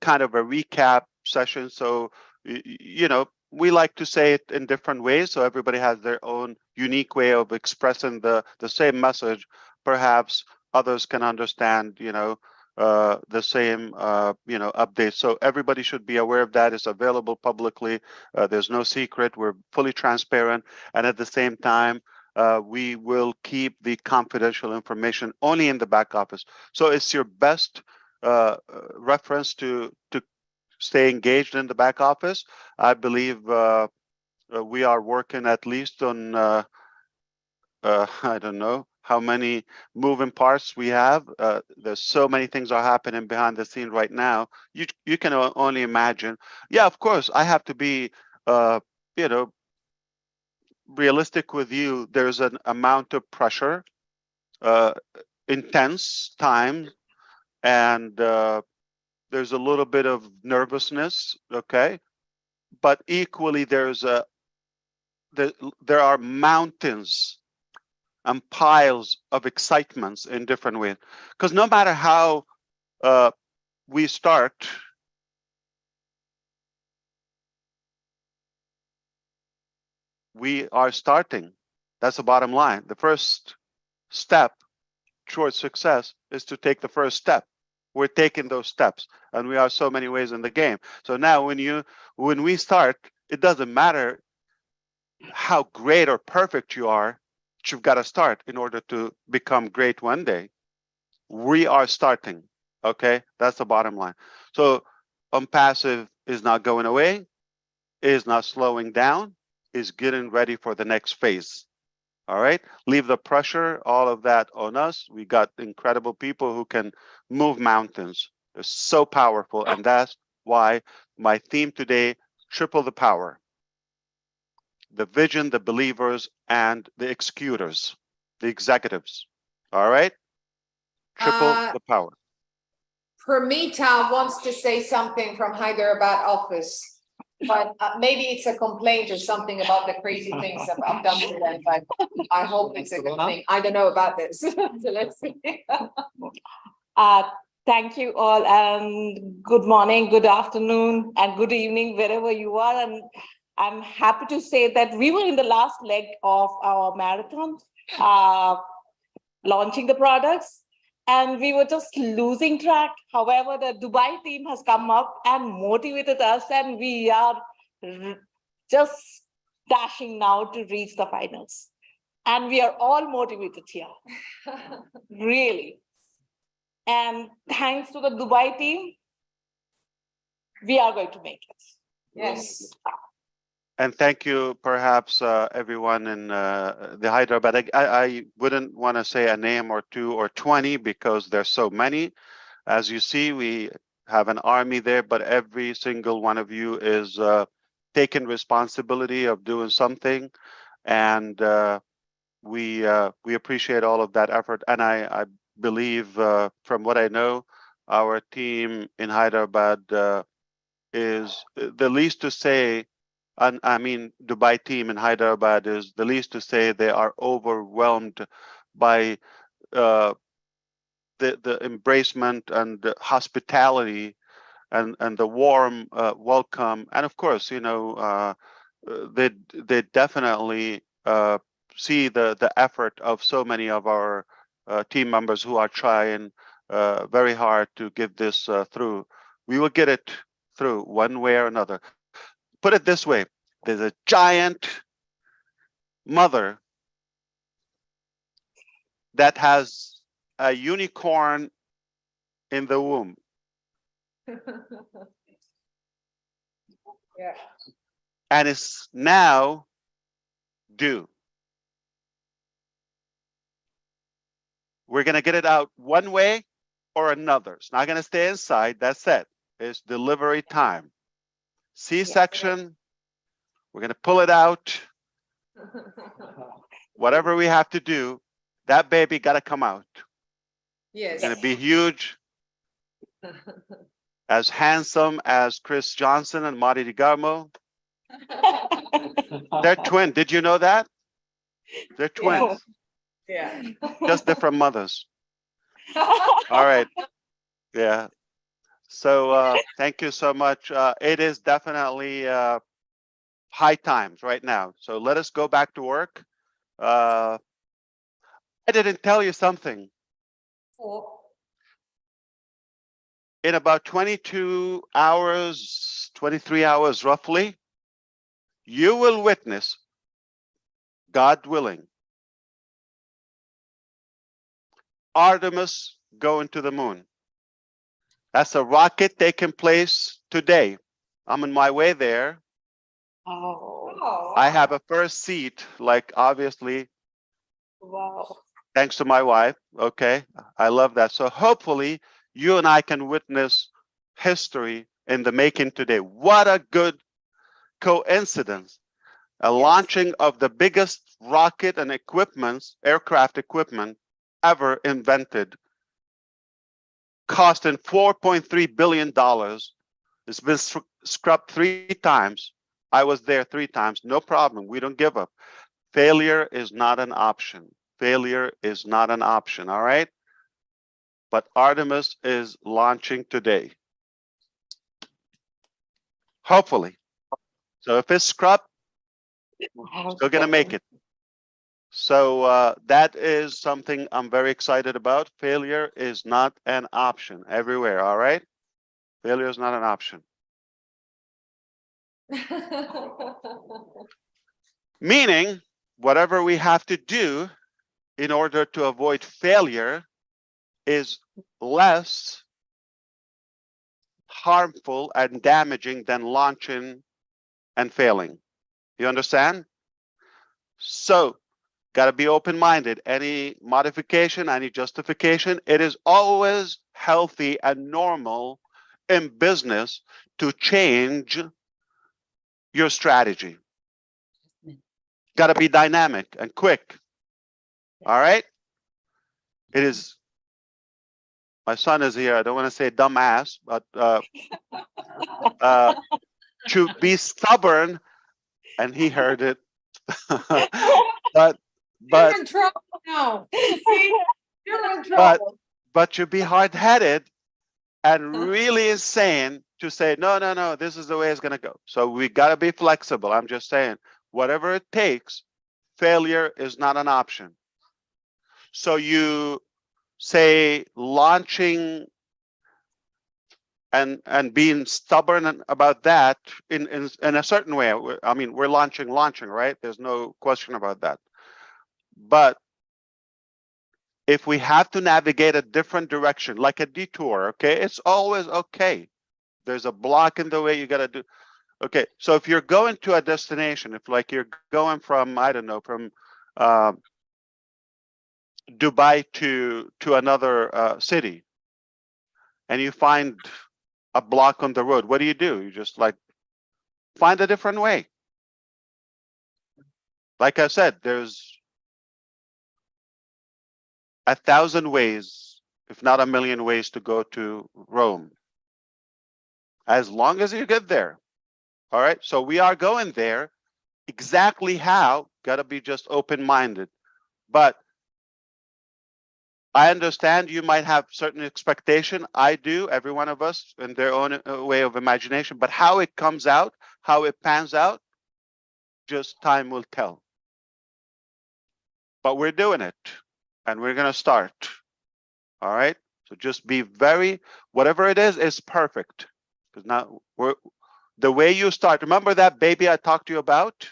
kind of a recap session. So, you know, we like to say it in different ways. So everybody has their own unique way of expressing the same message. Perhaps others can understand, you know, the same, you know, updates. So everybody should be aware of that. It's available publicly. There's no secret. We're fully transparent. And at the same time, we will keep the confidential information only in the back office. So it's your best reference to stay engaged in the back office. I believe we are working at least on I don't know how many moving parts we have. There's so many things are happening behind the scene right now. You can only imagine. Yeah, of course, I have to be you know, realistic with you. There's an amount of pressure, intense time, and there's a little bit of nervousness, okay? But equally, there are mountains and piles of excitements in different ways. Because no matter how we start, we are starting. That's the bottom line. The first step towards success is to take the first step. We're taking those steps, and we are so many ways in the game. So now when we start, it doesn't matter how great or perfect you are, you've got to start in order to become great one day. We are starting, okay? That's the bottom line. So ONPASSIVE is not going away, is not slowing down, is getting ready for the next phase. All right, leave the pressure, all of that on us. We got incredible people who can move mountains. They're so powerful, and that's why my theme today, triple the power. The vision, the believers, and the executors, the executives. All right, triple the power. Permita wants to say something from Hyderabad office. But maybe it's a complaint or something about the crazy things I've done to them, but I hope it's a good thing. I don't know about this. So let's see. Thank you all, and good morning, good afternoon, and good evening, wherever you are. And I'm happy to say that we were in the last leg of our marathon, launching the products. And we were just losing track. However, the Dubai team has come up and motivated us, and we are just dashing now to reach the finals. And we are all motivated here, really. And thanks to the Dubai team, we are going to make it. Yes. And thank you, perhaps, everyone in the Hyderabad. I wouldn't want to say a name or two or 20 because there's so many. As you see, we have an army there, but every single one of you is taken responsibility of doing something, and we appreciate all of that effort. And I believe, from what I know, our team in Hyderabad is the least to say. And I mean, Dubai team in Hyderabad is the least to say they are overwhelmed by the embracement and the hospitality and the warm welcome. And of course, you know, they definitely see the effort of so many of our team members who are trying very hard to get this through. We will get it through one way or another. Put it this way: there's a giant mother that has a unicorn in the womb. Yeah. And it's now due. We're going to get it out one way or another. It's not going to stay inside. That's it. It's delivery time. C-section, we're going to pull it out. Whatever we have to do, that baby got to come out. Yes. It's going to be huge, as handsome as Chris Johnson and Marty DeGarmo. They're twin. Did you know that? They're twins, Yeah. just different mothers. All right. Yeah. So thank you so much. It is definitely high times right now. So let us go back to work. I didn't tell you something. In about 22 hours, 23 hours roughly, you will witness, God willing, Artemis going to the moon. That's a rocket taking place today. I'm on my way there. Oh, I have a first seat, like obviously, wow. thanks to my wife. Okay, I love that. So hopefully you and I can witness history in the making today. What a good coincidence. A launching of the biggest rocket and aircraft equipment ever invented, costing $4.3 billion. It's been scrubbed 3 times. I was there 3 times. No problem. We don't give up. Failure is not an option. Failure is not an option. All right. But Artemis is launching today. Hopefully. So if it's scrubbed, still going to make it. So that is something I'm very excited about. Failure is not an option everywhere. All right. Failure is not an option. Meaning, whatever we have to do in order to avoid failure is less harmful and damaging than launching and failing. You understand? So, got to be open-minded. Any modification, any justification, it is always healthy and normal in business to change your strategy. Got to be dynamic and quick. All right? It is, my son is here. I don't want to say dumbass, but to be stubborn, and he heard it. but You're in trouble now. See? You're in trouble. but to be hard-headed and really insane to say, no, this is the way it's going to go. So we got to be flexible. I'm just saying, whatever it takes, failure is not an option. So you say launching and being stubborn about that in a certain way. I mean, we're launching, right? There's no question about that. But if we have to navigate a different direction, like a detour, okay, it's always okay. There's a block in the way, you got to do. Okay, so if you're going to a destination, if like you're going from, I don't know, from Dubai to another city, and you find a block on the road, what do? You just like find a different way. Like I said, there's 1,000 ways, if not 1,000,000 ways to go to Rome. As long as you get there. All right. So we are going there. Exactly how, gotta be just open-minded. But I understand you might have certain expectation. I do, every one of us in their own way of imagination, but how it comes out, how it pans out, just time will tell. But we're doing it and we're gonna start. All right. So just be very, whatever it is perfect. Because now we're the way you start. Remember that baby I talked to you about?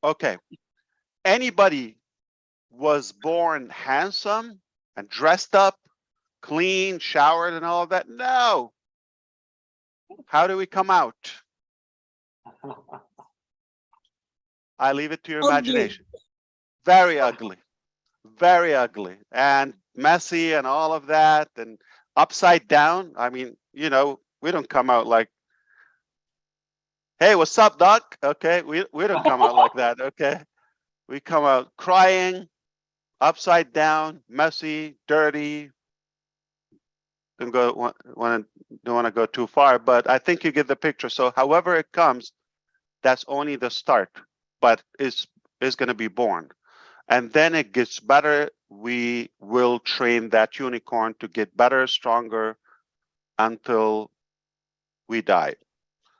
Okay. Anybody was born handsome and dressed up, clean, showered, and all of that? No. How do we come out? I leave it to your imagination. Very ugly, very ugly, and messy, and all of that, and upside down. I mean, you know, we don't come out like, hey, what's up, doc? Okay, we don't come out like that. Okay, we come out crying, upside down, messy, dirty. Don't want to go too far, but I think you get the picture. So however it comes, that's only the start, but is going to be born, and then it gets better. We will train that unicorn to get better, stronger, until we die.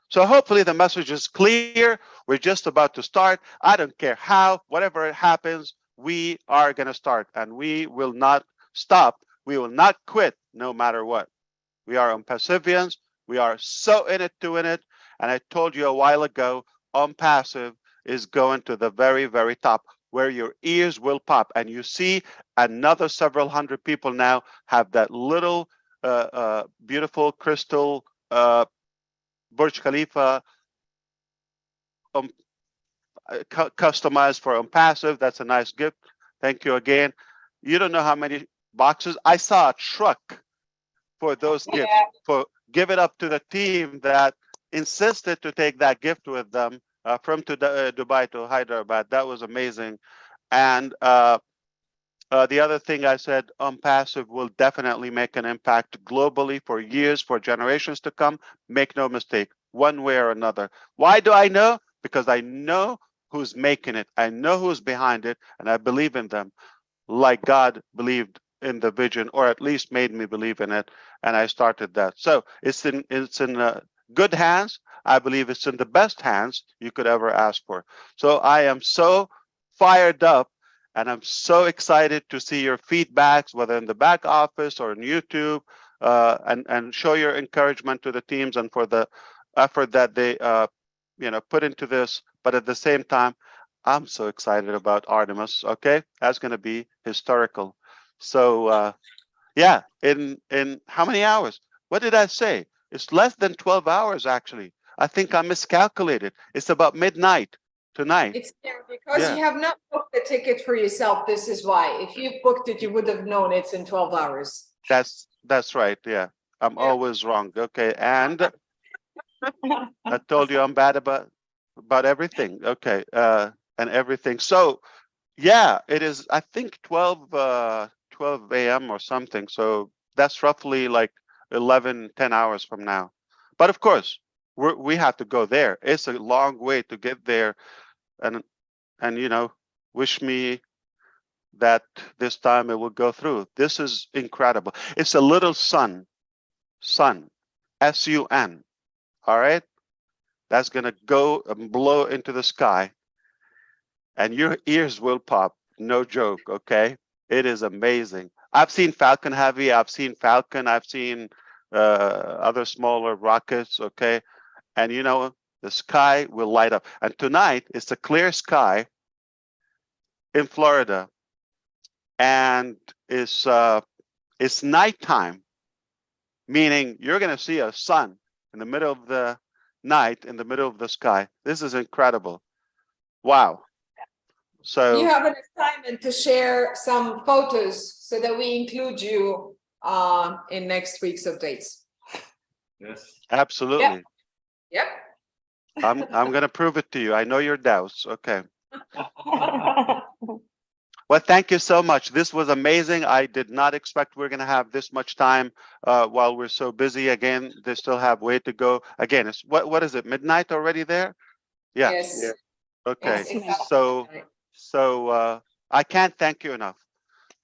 So hopefully the message is clear. We're just about to start. I don't care how, whatever it happens, we are going to start, and we will not stop. We will not quit no matter what. We are Opassivians. We are so in it to win it. And I told you a while ago, ONPASSIVE is going to the very, very top, where your ears will pop. And you see another several hundred people now have that little beautiful crystal Burj Khalifa customized for ONPASSIVE. That's a nice gift. Thank you again. You don't know how many boxes. I saw a truck for those gifts. For give it up to the team that insisted to take that gift with them from Dubai to Hyderabad. That was amazing. And the other thing I said, ONPASSIVE will definitely make an impact globally for years, for generations to come. Make no mistake, one way or another. Why do I know? Because I know who's making it. I know who's behind it, and I believe in them like God believed in the vision, or at least made me believe in it, and I started that. So it's in good hands. I believe it's in the best hands you could ever ask for. So I am so fired up, and I'm so excited to see your feedbacks, whether in the back office or on YouTube, and show your encouragement to the teams and for the effort that they put into this. But at the same time, I'm so excited about Artemis. Okay, that's going to be historical. So yeah, in how many hours? What did I say? It's less than 12 hours actually. I think I miscalculated. It's about midnight tonight. It's because you have not booked the ticket for yourself. This is why. If you booked it, you would have known it's in 12 hours. That's right. Yeah, I'm always wrong. Okay, and I told you I'm bad about everything. Okay, and everything. So yeah, it is, I think 12 a.m. or something. So that's roughly like 10 hours from now. But of course, we have to go there. It's a long way to get there, and wish me that this time it will go through. This is incredible. It's a little sun, S-U-N. All right, that's gonna go and blow into the sky, and your ears will pop. No joke. Okay, it is amazing. I've seen Falcon Heavy. I've seen Falcon. I've seen other smaller rockets. Okay, and the sky will light up. And tonight it's a clear sky in Florida, and it's nighttime, meaning you're going to see a sun in the middle of the night, in the middle of the sky. This is incredible. Wow. So you have an assignment to share some photos so that we include you in next week's updates. Yes. absolutely. Yep. I'm gonna prove it to you. I know your doubts. Okay. Well, thank you so much. This was amazing. I did not expect we're going to have this much time while we're so busy. Again, they still have way to go. Again, it's what is it? Midnight already there? Yeah. Yes. Yeah. Okay. It's exactly So right. I can't thank you enough.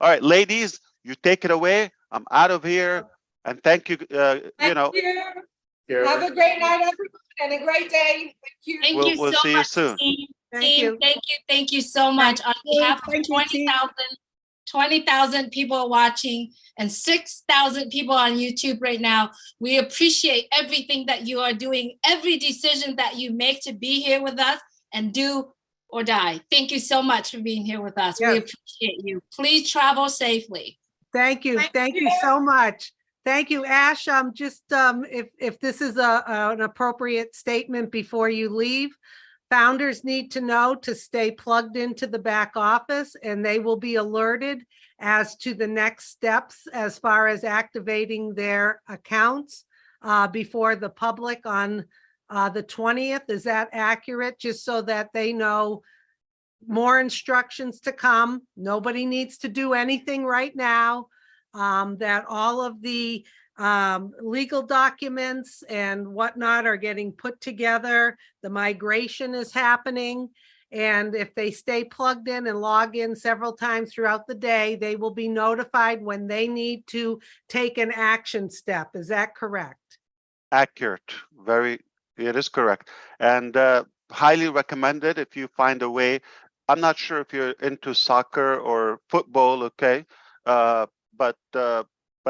All right, ladies, you take it away. I'm out of here. And thank you. You Thank know, you. Have a great night, everyone, and a great day. Thank you. Thank you we'll so see you much, soon. team. Thank Team, you. thank you so much. On behalf of Thank you, team. 20,000 people watching and 6,000 people on YouTube right now, we appreciate everything that you are doing, every decision that you make to be here with us and do or die. Thank you so much for being here with us. We Yes. appreciate you. Please travel safely. Thank you. Thank you so much. Thank you, Ash. Just if this is an appropriate statement before you leave, founders need to know to stay plugged into the back office, and they will be alerted as to the next steps as far as activating their accounts before the public on the 20th. Is that accurate? Just so that they know more instructions to come. Nobody needs to do anything right now. That all of the legal documents and whatnot are getting put together. The migration is happening. And if they stay plugged in and log in several times throughout the day, they will be notified when they need to take an action step. Is that correct? Accurate. It is correct. And highly recommended if you find a way. I'm not sure if you're into soccer or football, okay? But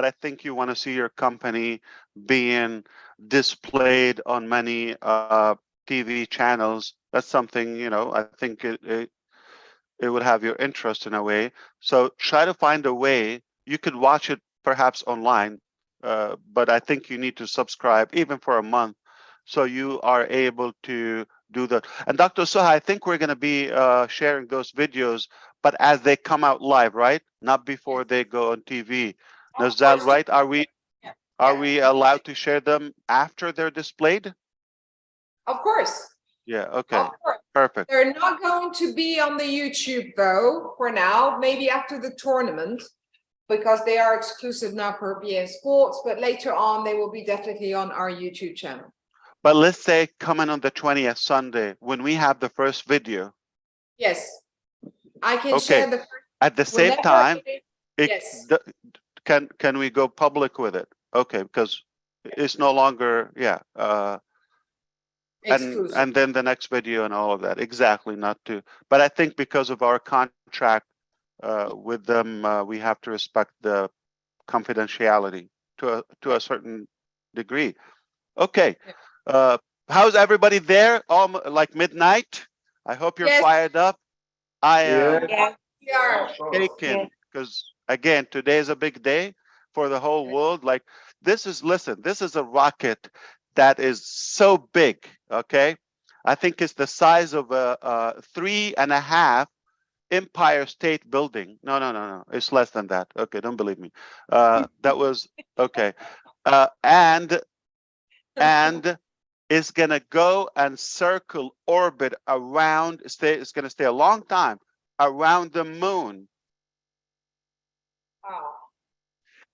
I think you want to see your company being displayed on many TV channels. That's something, I think it would have your interest in a way. So try to find a way. You could watch it perhaps online, but I think you need to subscribe even for a month so you are able to do that. And Dr. Suha, I think we're going to be sharing those videos, but as they come out live, right? Not before they go on TV. Now, is that right? Are we allowed to share them after they're displayed? Of course. Yeah, okay. Of course. Perfect. They're not going to be on the YouTube though, for now, maybe after the tournament, because they are exclusive now for BA Sports, but later on they will be definitely on our YouTube channel. But let's say coming on the 20th Sunday, when we have the first video. Yes, I can Okay. share the first. At the same Whenever time, yes. Can we go public with it? Okay, because it's no longer, yeah. Exclusive. And then the next video and all of that. Exactly, not to. But I think because of our contract with them, we have to respect the confidentiality to a certain degree. Okay. How's everybody there? Like midnight? I hope you're Yes. fired up. I am Yeah. We are. shaken because again, today is a big day for the whole world. Like this is a rocket that is so big. Okay, I think it's the size of a 3.5 Empire State Building. No, it's less than that. Okay, don't believe me. That was okay, and it's gonna go and circle, orbit around. It's gonna stay a long time around the moon. Wow.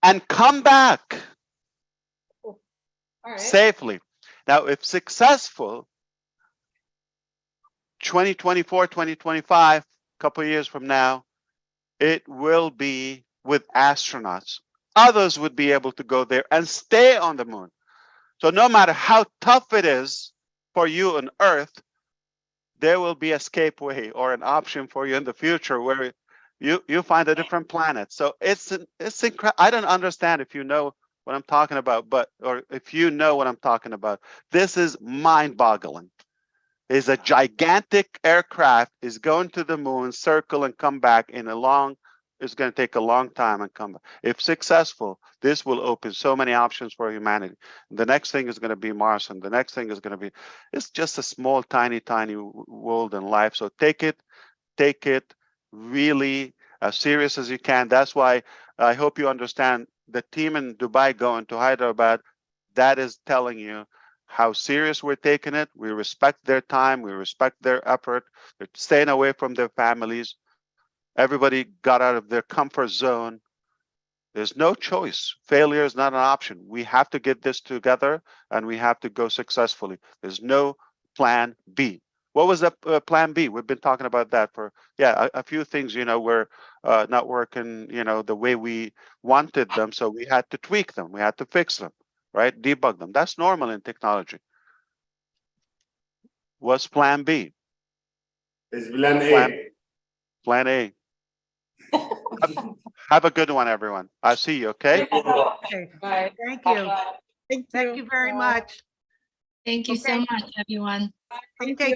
And come back All right. safely. Now, if successful, 2024, 2025, a couple of years from now, it will be with astronauts. Others would be able to go there and stay on the moon. So no matter how tough it is for you on Earth, there will be escape way or an option for you in the future where you find a different planet. So it's incredible. I don't understand if you know what I'm talking about, or if you know what I'm talking about. This is mind-boggling. Is a gigantic aircraft is going to the moon, circle, and come back in a long. It's going to take a long time and come back. If successful, this will open so many options for humanity. The next thing is going to be Mars, and the next thing is going to be. It's just a small, tiny world and life. So take it really as serious as you can. That's why I hope you understand the team in Dubai going to Hyderabad. That is telling you how serious we're taking it. We respect their time. We respect their effort. They're staying away from their families. Everybody got out of their comfort zone. There's no choice. Failure is not an option. We have to get this together and we have to go successfully. There's no plan B. What was the plan B? We've been talking about that for, a few things, were not working, the way we wanted them. So we had to tweak them. We had to fix them, right? Debug them. That's normal in technology. What's plan B? It's plan A. Plan A. Have a good one, everyone. I'll see you, okay? Okay, Bye. thank you. Thank Thank you very much. Thank you so Okay. much, everyone. Okay,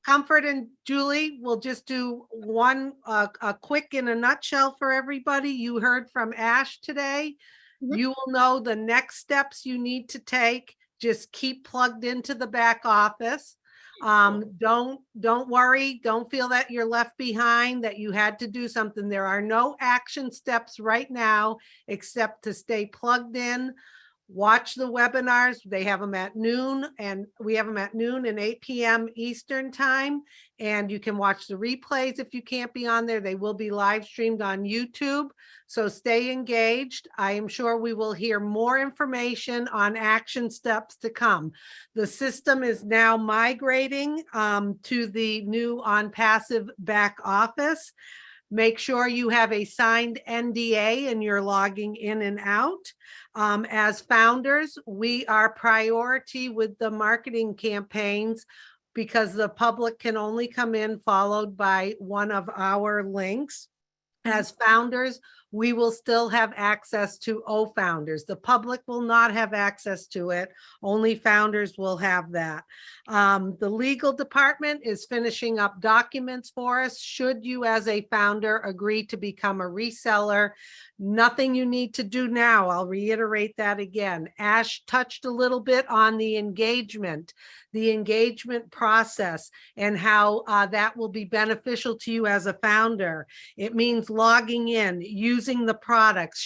Comfort and Julie, we'll just do one, a quick in a nutshell for everybody. You heard from Ash today. Mhm. You will know the next steps you need to take. Just keep plugged into the back office. Don't worry. Don't feel that you're left behind, that you had to do something. There are no action steps right now, except to stay plugged in. Watch the webinars. They have them at noon, and we have them at noon and 8 p.m. Eastern time. And you can watch the replays if you can't be on there. They will be live streamed on YouTube. So stay engaged. I am sure we will hear more information on action steps to come. The system is now migrating to the new ONPASSIVE back office. Make sure you have a signed NDA and you're logging in and out. As founders, we are priority with the marketing campaigns because the public can only come in followed by one of our links. As founders, we will still have access to O-Founders. The public will not have access to it. Only founders will have that. The legal department is finishing up documents for us. Should you as a founder agree to become a reseller, nothing you need to do now. I'll reiterate that again. Ash touched a little bit on the engagement process and how that will be beneficial to you as a founder. It means logging in, using the products,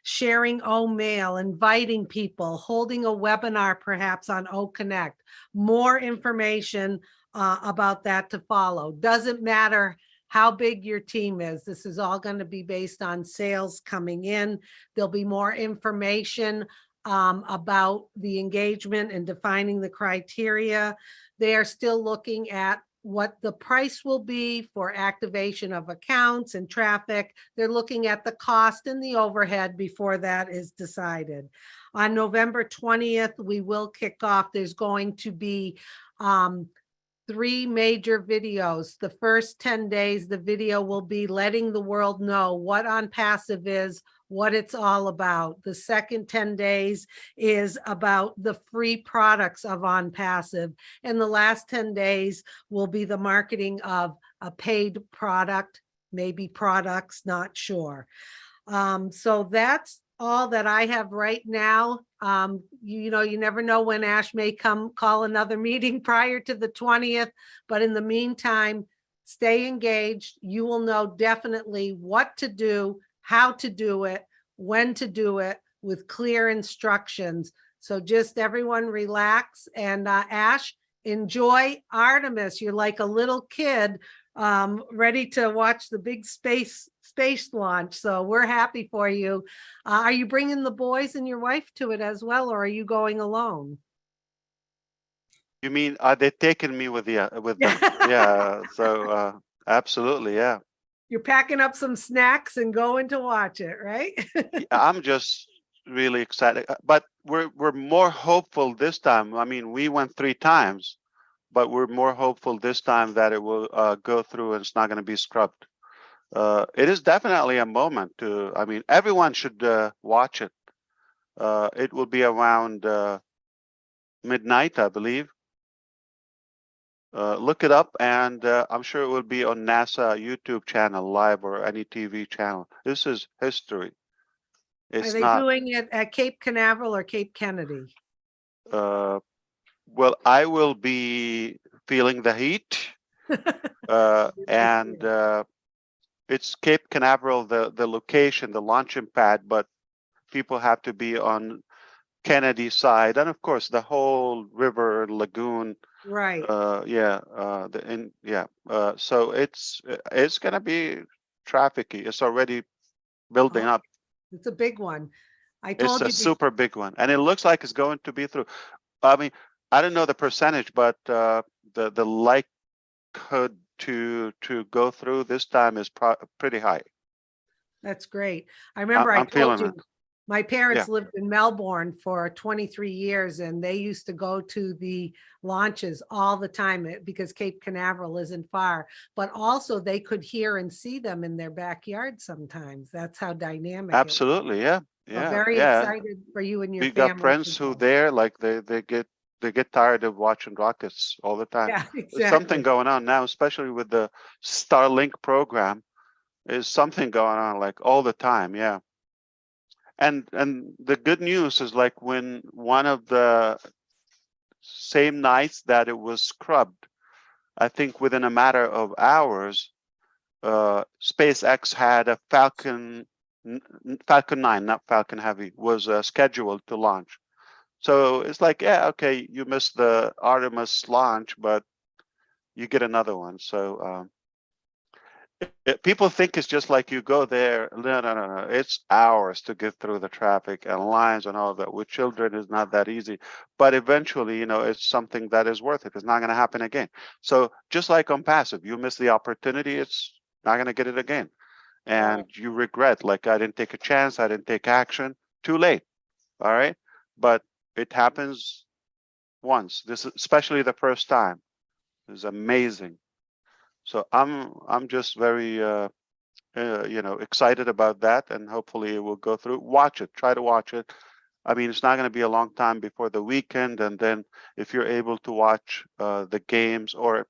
sharing O-Mail, inviting people, holding a webinar perhaps on O-Connect. More information about that to follow. Doesn't matter how big your team is. This is all going to be based on sales coming in. There'll be more information about the engagement and defining the criteria. They are still looking at what the price will be for activation of accounts and traffic. They're looking at the cost and the overhead before that is decided. On November 20th, we will kick off. There's going to be 3 major videos. The first 10 days, the video will be letting the world know what ONPASSIVE is, what it's all about. The second 10 days is about the free products of ONPASSIVE. And the last 10 days will be the marketing of a paid product, maybe products, not sure. So that's all that I have right now. You never know when Ash may call another meeting prior to the 20th, but in the meantime, stay engaged. You will know definitely what to do, how to do it, when to do it, with clear instructions. So just everyone relax, and Ash, enjoy Artemis. You're like a little kid ready to watch the big space launch. So we're happy for you. Are you bringing the boys and your wife to it as well, or are you going alone? You mean, are they taking me with them? Yeah, so absolutely, yeah. You're packing up some snacks and going to watch it, right? I'm just really excited, but we're more hopeful this time. I mean, we went 3 times, but we're more hopeful this time that it will go through and it's not going to be scrubbed. It is definitely a moment to, I mean, everyone should watch it. It will be around midnight, I believe. Look it up, and I'm sure it will be on NASA YouTube channel live or any TV channel. This is history. Are they doing it at Cape Canaveral or Cape Kennedy? Well, I will be feeling the heat, and it's Cape Canaveral, the location, the launching pad, but people have to be on Kennedy side, and of course the whole river lagoon. Right. So it's gonna be trafficy. It's already building Oh, up. it's a big one. I It's told a you. super big one, and it looks like it's going to be through. I mean, I don't know the percentage, but the likelihood to go through this time is pretty high. That's great. I remember I I'm told feeling you, it. my parents Yeah. lived in Melbourne for 23 years and they used to go to the launches all the time because Cape Canaveral isn't far, but also they could hear and see them in their backyard sometimes. That's how dynamic it was. Absolutely. Yeah. So Yeah. very Yeah. excited for you and your We got family. friends who there, like they get tired of watching rockets all the time. Yeah, There's something exactly. going on now, especially with the Starlink program. Is something going on like all the time. Yeah. And the good news is like when one of the same nights that it was scrubbed, I think within a matter of hours, SpaceX had a Falcon 9, not Falcon Heavy, was scheduled to launch. So it's like, yeah, okay, you missed the Artemis launch, but you get another one. So people think it's just like you go there. No, no, no, no. It's hours to get through the traffic and lines and all that. With children, it's not that easy. But eventually, it's something that is worth it. It's not going to happen again. So just like ONPASSIVE, you miss the opportunity, it's not going to get it again. And you regret, like, I didn't take a chance, I didn't take action. Too late. All right. But it happens once. This is especially the first time. It's amazing. So I'm just very excited about that, and hopefully it will go through. Watch it. Try to watch it. I mean, it's not going to be a long time before the weekend, and then if you're able to watch the games, or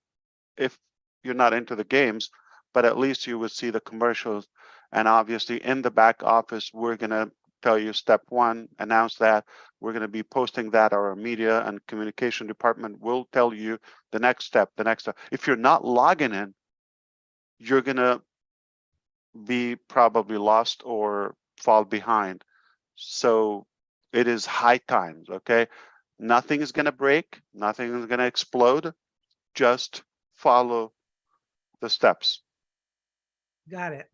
if you're not into the games, but at least you would see the commercials. And obviously in the back office, we're going to tell you step one, announce that. We're going to be posting that. Our media and communication department will tell you the next step, If you're not logging in, you're going to be probably lost or fall behind. So it is high times, okay? Nothing is going to break. Nothing is going to explode. Just follow the steps. Got it.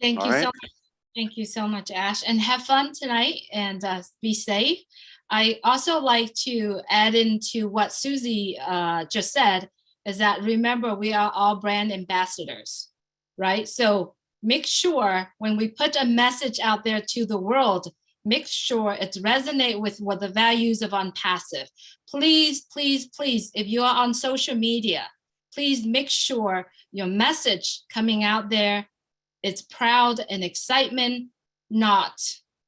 Thank All you so right. much. Thank you so much, Ash, and have fun tonight and be safe. I also like to add into what Susie just said, is that remember, we are all brand ambassadors, right? So make sure when we put a message out there to the world, make sure it resonates with what the values of ONPASSIVE. Please, please, please, if you are on social media, please make sure your message coming out there, it's proud and excitement, not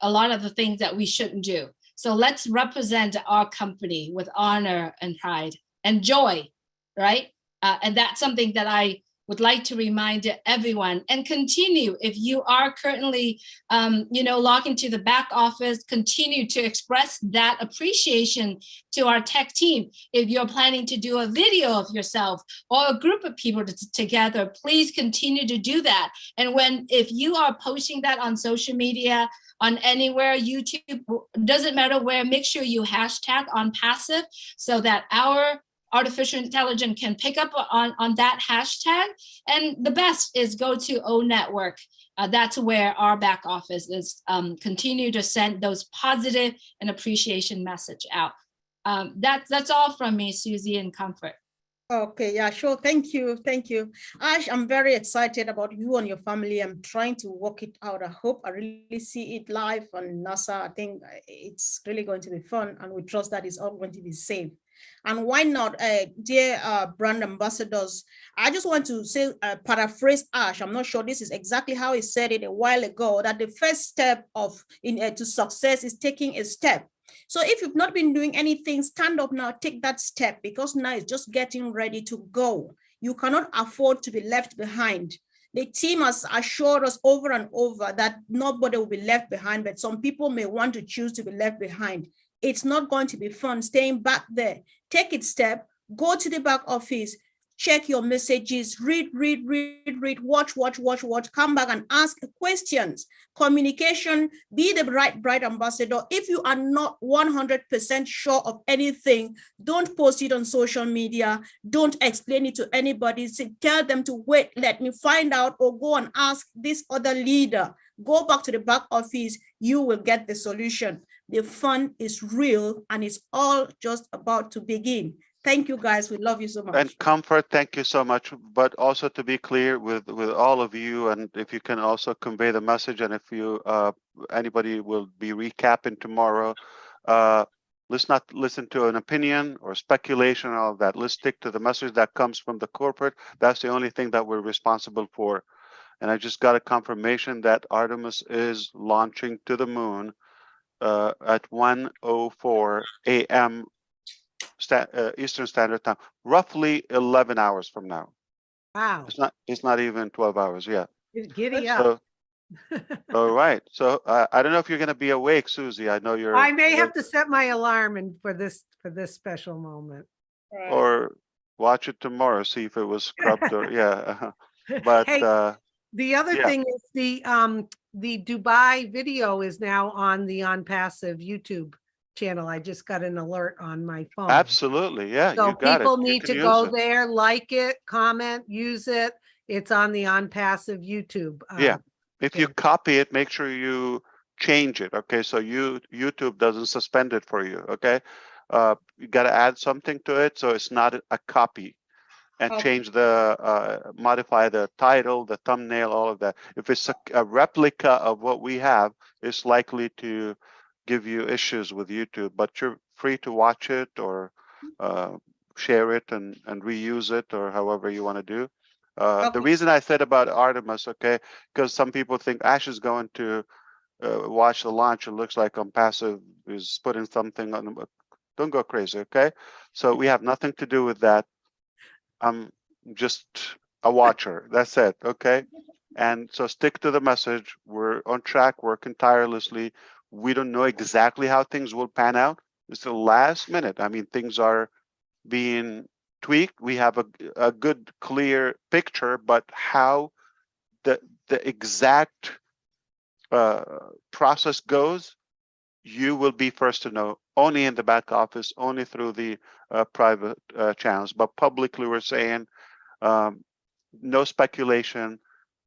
a lot of the things that we shouldn't do. So let's represent our company with honor and pride and joy, right? And that's something that I would like to remind everyone, and continue. If you are currently, logged into the back office, continue to express that appreciation to our tech team. If you're planning to do a video of yourself or a group of people together, please continue to do that. And if you are posting that on social media, on anywhere, YouTube, doesn't matter where, make sure you hashtag ONPASSIVE so that our artificial intelligence can pick up on that hashtag. And the best is go to O Network. That's where our back office is continue to send those positive and appreciation message out. That's all from me, Susie, and Comfort. Okay, yeah, sure. Thank you. Thank you. Ash, I'm very excited about you and your family. I'm trying to work it out. I hope I really see it live on NASA. I think it's really going to be fun, and we trust that it's all going to be safe. And why not, dear brand ambassadors, I just want to say, paraphrase Ash. I'm not sure this is exactly how he said it a while ago, that the first step to success is taking a step. So if you've not been doing anything, stand up now, take that step, because now it's just getting ready to go. You cannot afford to be left behind. The team has assured us over and over that nobody will be left behind, but some people may want to choose to be left behind. It's not going to be fun staying back there. Take it step, go to the back office, check your messages, read, watch, come back and ask questions. Communication, be the bright ambassador. If you are not 100% sure of anything, don't post it on social media. Don't explain it to anybody. Tell them to wait, let me find out, or go and ask this other leader. Go back to the back office, you will get the solution. The fun is real and it's all just about to begin. Thank you, guys. We love you so much. And Comfort, thank you so much. But also to be clear with all of you, and if you can also convey the message, and if you anybody will be recapping tomorrow, let's not listen to an opinion or speculation or all of that. Let's stick to the message that comes from the corporate. That's the only thing that we're responsible for. And I just got a confirmation that Artemis is launching to the moon at 1:04 a.m. Eastern Standard Time, roughly 11 hours from now. Wow. It's not even 12 hours. Yeah. Giddy up. So, all right. So I don't know if you're going to be awake, Susie. I know you're. I may have to set my alarm for this special moment. Or watch it tomorrow, see if it was scrubbed or yeah. But hey, the other thing is the Dubai video is now on the ONPASSIVE YouTube channel. I just got an alert on my phone. Absolutely. Yeah, so you got it. People need to go there, like it, comment, use it. It's on the ONPASSIVE YouTube. Yeah. If you copy it, make sure you change it. Okay. So YouTube doesn't suspend it for you. Okay. You got to add something to it. So it's not a copy. And change the modify the title, the thumbnail, all of that. If it's a replica of what we have, it's likely to give you issues with YouTube, but you're free to watch it or share it and reuse it, or however you want to do. The reason I said about Artemis, okay, because some people think Ash is going to watch the launch. It looks like ONPASSIVE is putting something on. Don't go crazy, okay? So we have nothing to do with that. I'm just a watcher. That's it. Okay. And so stick to the message. We're on track, working tirelessly. We don't know exactly how things will pan out. It's the last minute. I mean, things are being tweaked. We have a good, clear picture, but how the exact process goes, you will be first to know, only in the back office, only through the private channels. But publicly, we're saying no speculation.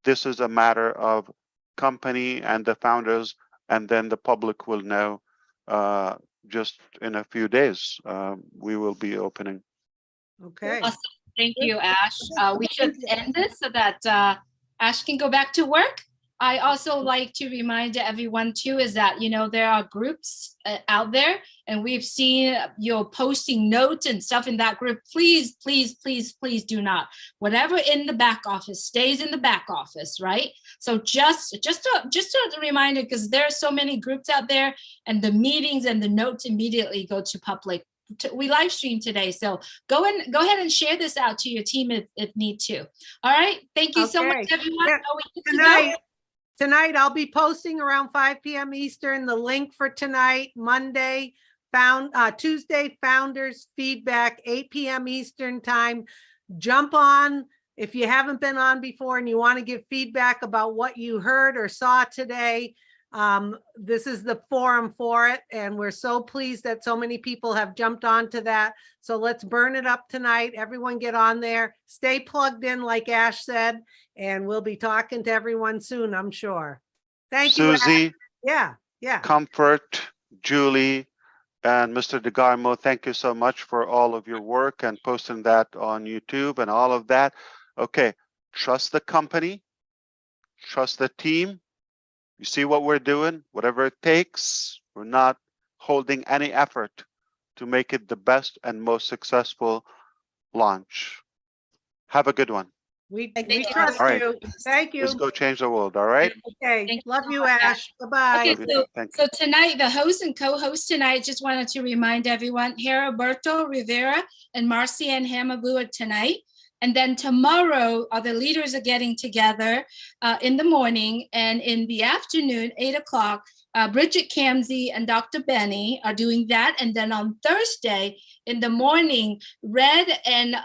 This is a matter of company and the founders, and then the public will know just in a few days. We will be opening. Okay. Awesome. Thank you, Ash. We should end this so that Ash can go back to work. I also like to remind everyone too is that, you know, there are groups out there, and we've seen you posting notes and stuff in that group. Please, please, please, please do not. Whatever in the back office stays in the back office, right? So just a reminder, because there are so many groups out there, and the meetings and the notes immediately go to public. We live stream today, so go ahead and share this out to your team if need to. All right, thank you so much, everyone. Yeah. Tonight, I'll be posting around 5 p.m. Eastern, the link for tonight, Monday, Tuesday, Founders Feedback, 8 p.m. Eastern time. Jump on if you haven't been on before and you want to give feedback about what you heard or saw today. This is the forum for it, and we're so pleased that so many people have jumped onto that. So let's burn it up tonight. Everyone get on there, stay plugged in, like Ash said, and we'll be talking to everyone soon, I'm sure. Thank you, Susie. Ash. Yeah. Comfort, Julie, and Mr. DeGarmo, thank you so much for all of your work and posting that on YouTube and all of that. Okay, trust the company, trust the team. You see what we're doing, whatever it takes. We're not holding any effort to make it the best and most successful launch. Have a good one. We trust you. Thank you. Let's go change the world, all right? Okay. Love you, Ash. Bye-bye. Okay, so tonight, the host and co-host tonight, just wanted to remind everyone, Heriberto Rivera and Marcianne Hamabu are tonight. And then tomorrow, the leaders are getting together in the morning, and in the afternoon, 8 o'clock, Bridget Camsey and Dr. Benny are doing that. And then on Thursday in the morning, Red and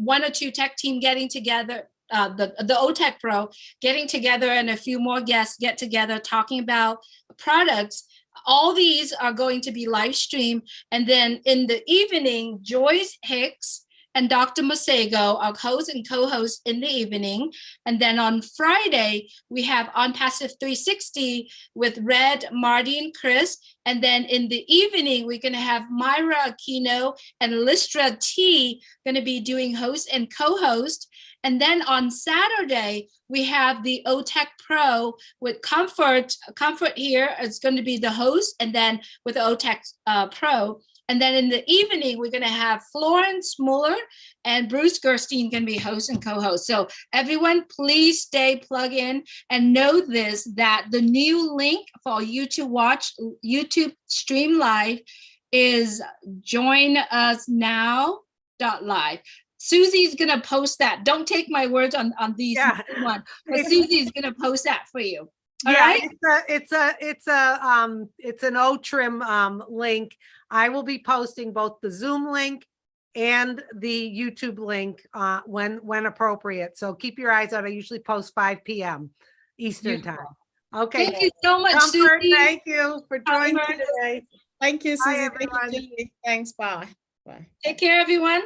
one or two tech team getting together, the OTech Pro getting together, and a few more guests get together talking about products. All these are going to be live streamed. And then in the evening, Joyce Hicks and Dr. Masego are host and co-host in the evening. And then on Friday, we have ONPASSIVE 360 with Red, Marty, and Chris. And then in the evening, we're going to have Myra Aquino and Listra T going to be doing host and co-host. And then on Saturday, we have the OTech Pro with Comfort. Comfort here is going to be the host, and then with the OTech Pro. And then in the evening, we're going to have Florence Muller and Bruce Gerstein going to be host and co-host. So everyone, please stay plugged in and know this, that the new link for you to watch YouTube stream live is joinusnow.live. Susie's going to post that. Don't take my words on these one, but Susie's going to post that for you. All right. It's an OTrim link. I will be posting both the Zoom link and the YouTube link when appropriate. So keep your eyes out. I usually post 5 p.m. Eastern time. Okay. Thank you so much, Comfort, Susie. thank you for joining today. Thank you, Bye, Susie. everyone. Thank you. Thanks. Bye. Bye. Take care, everyone.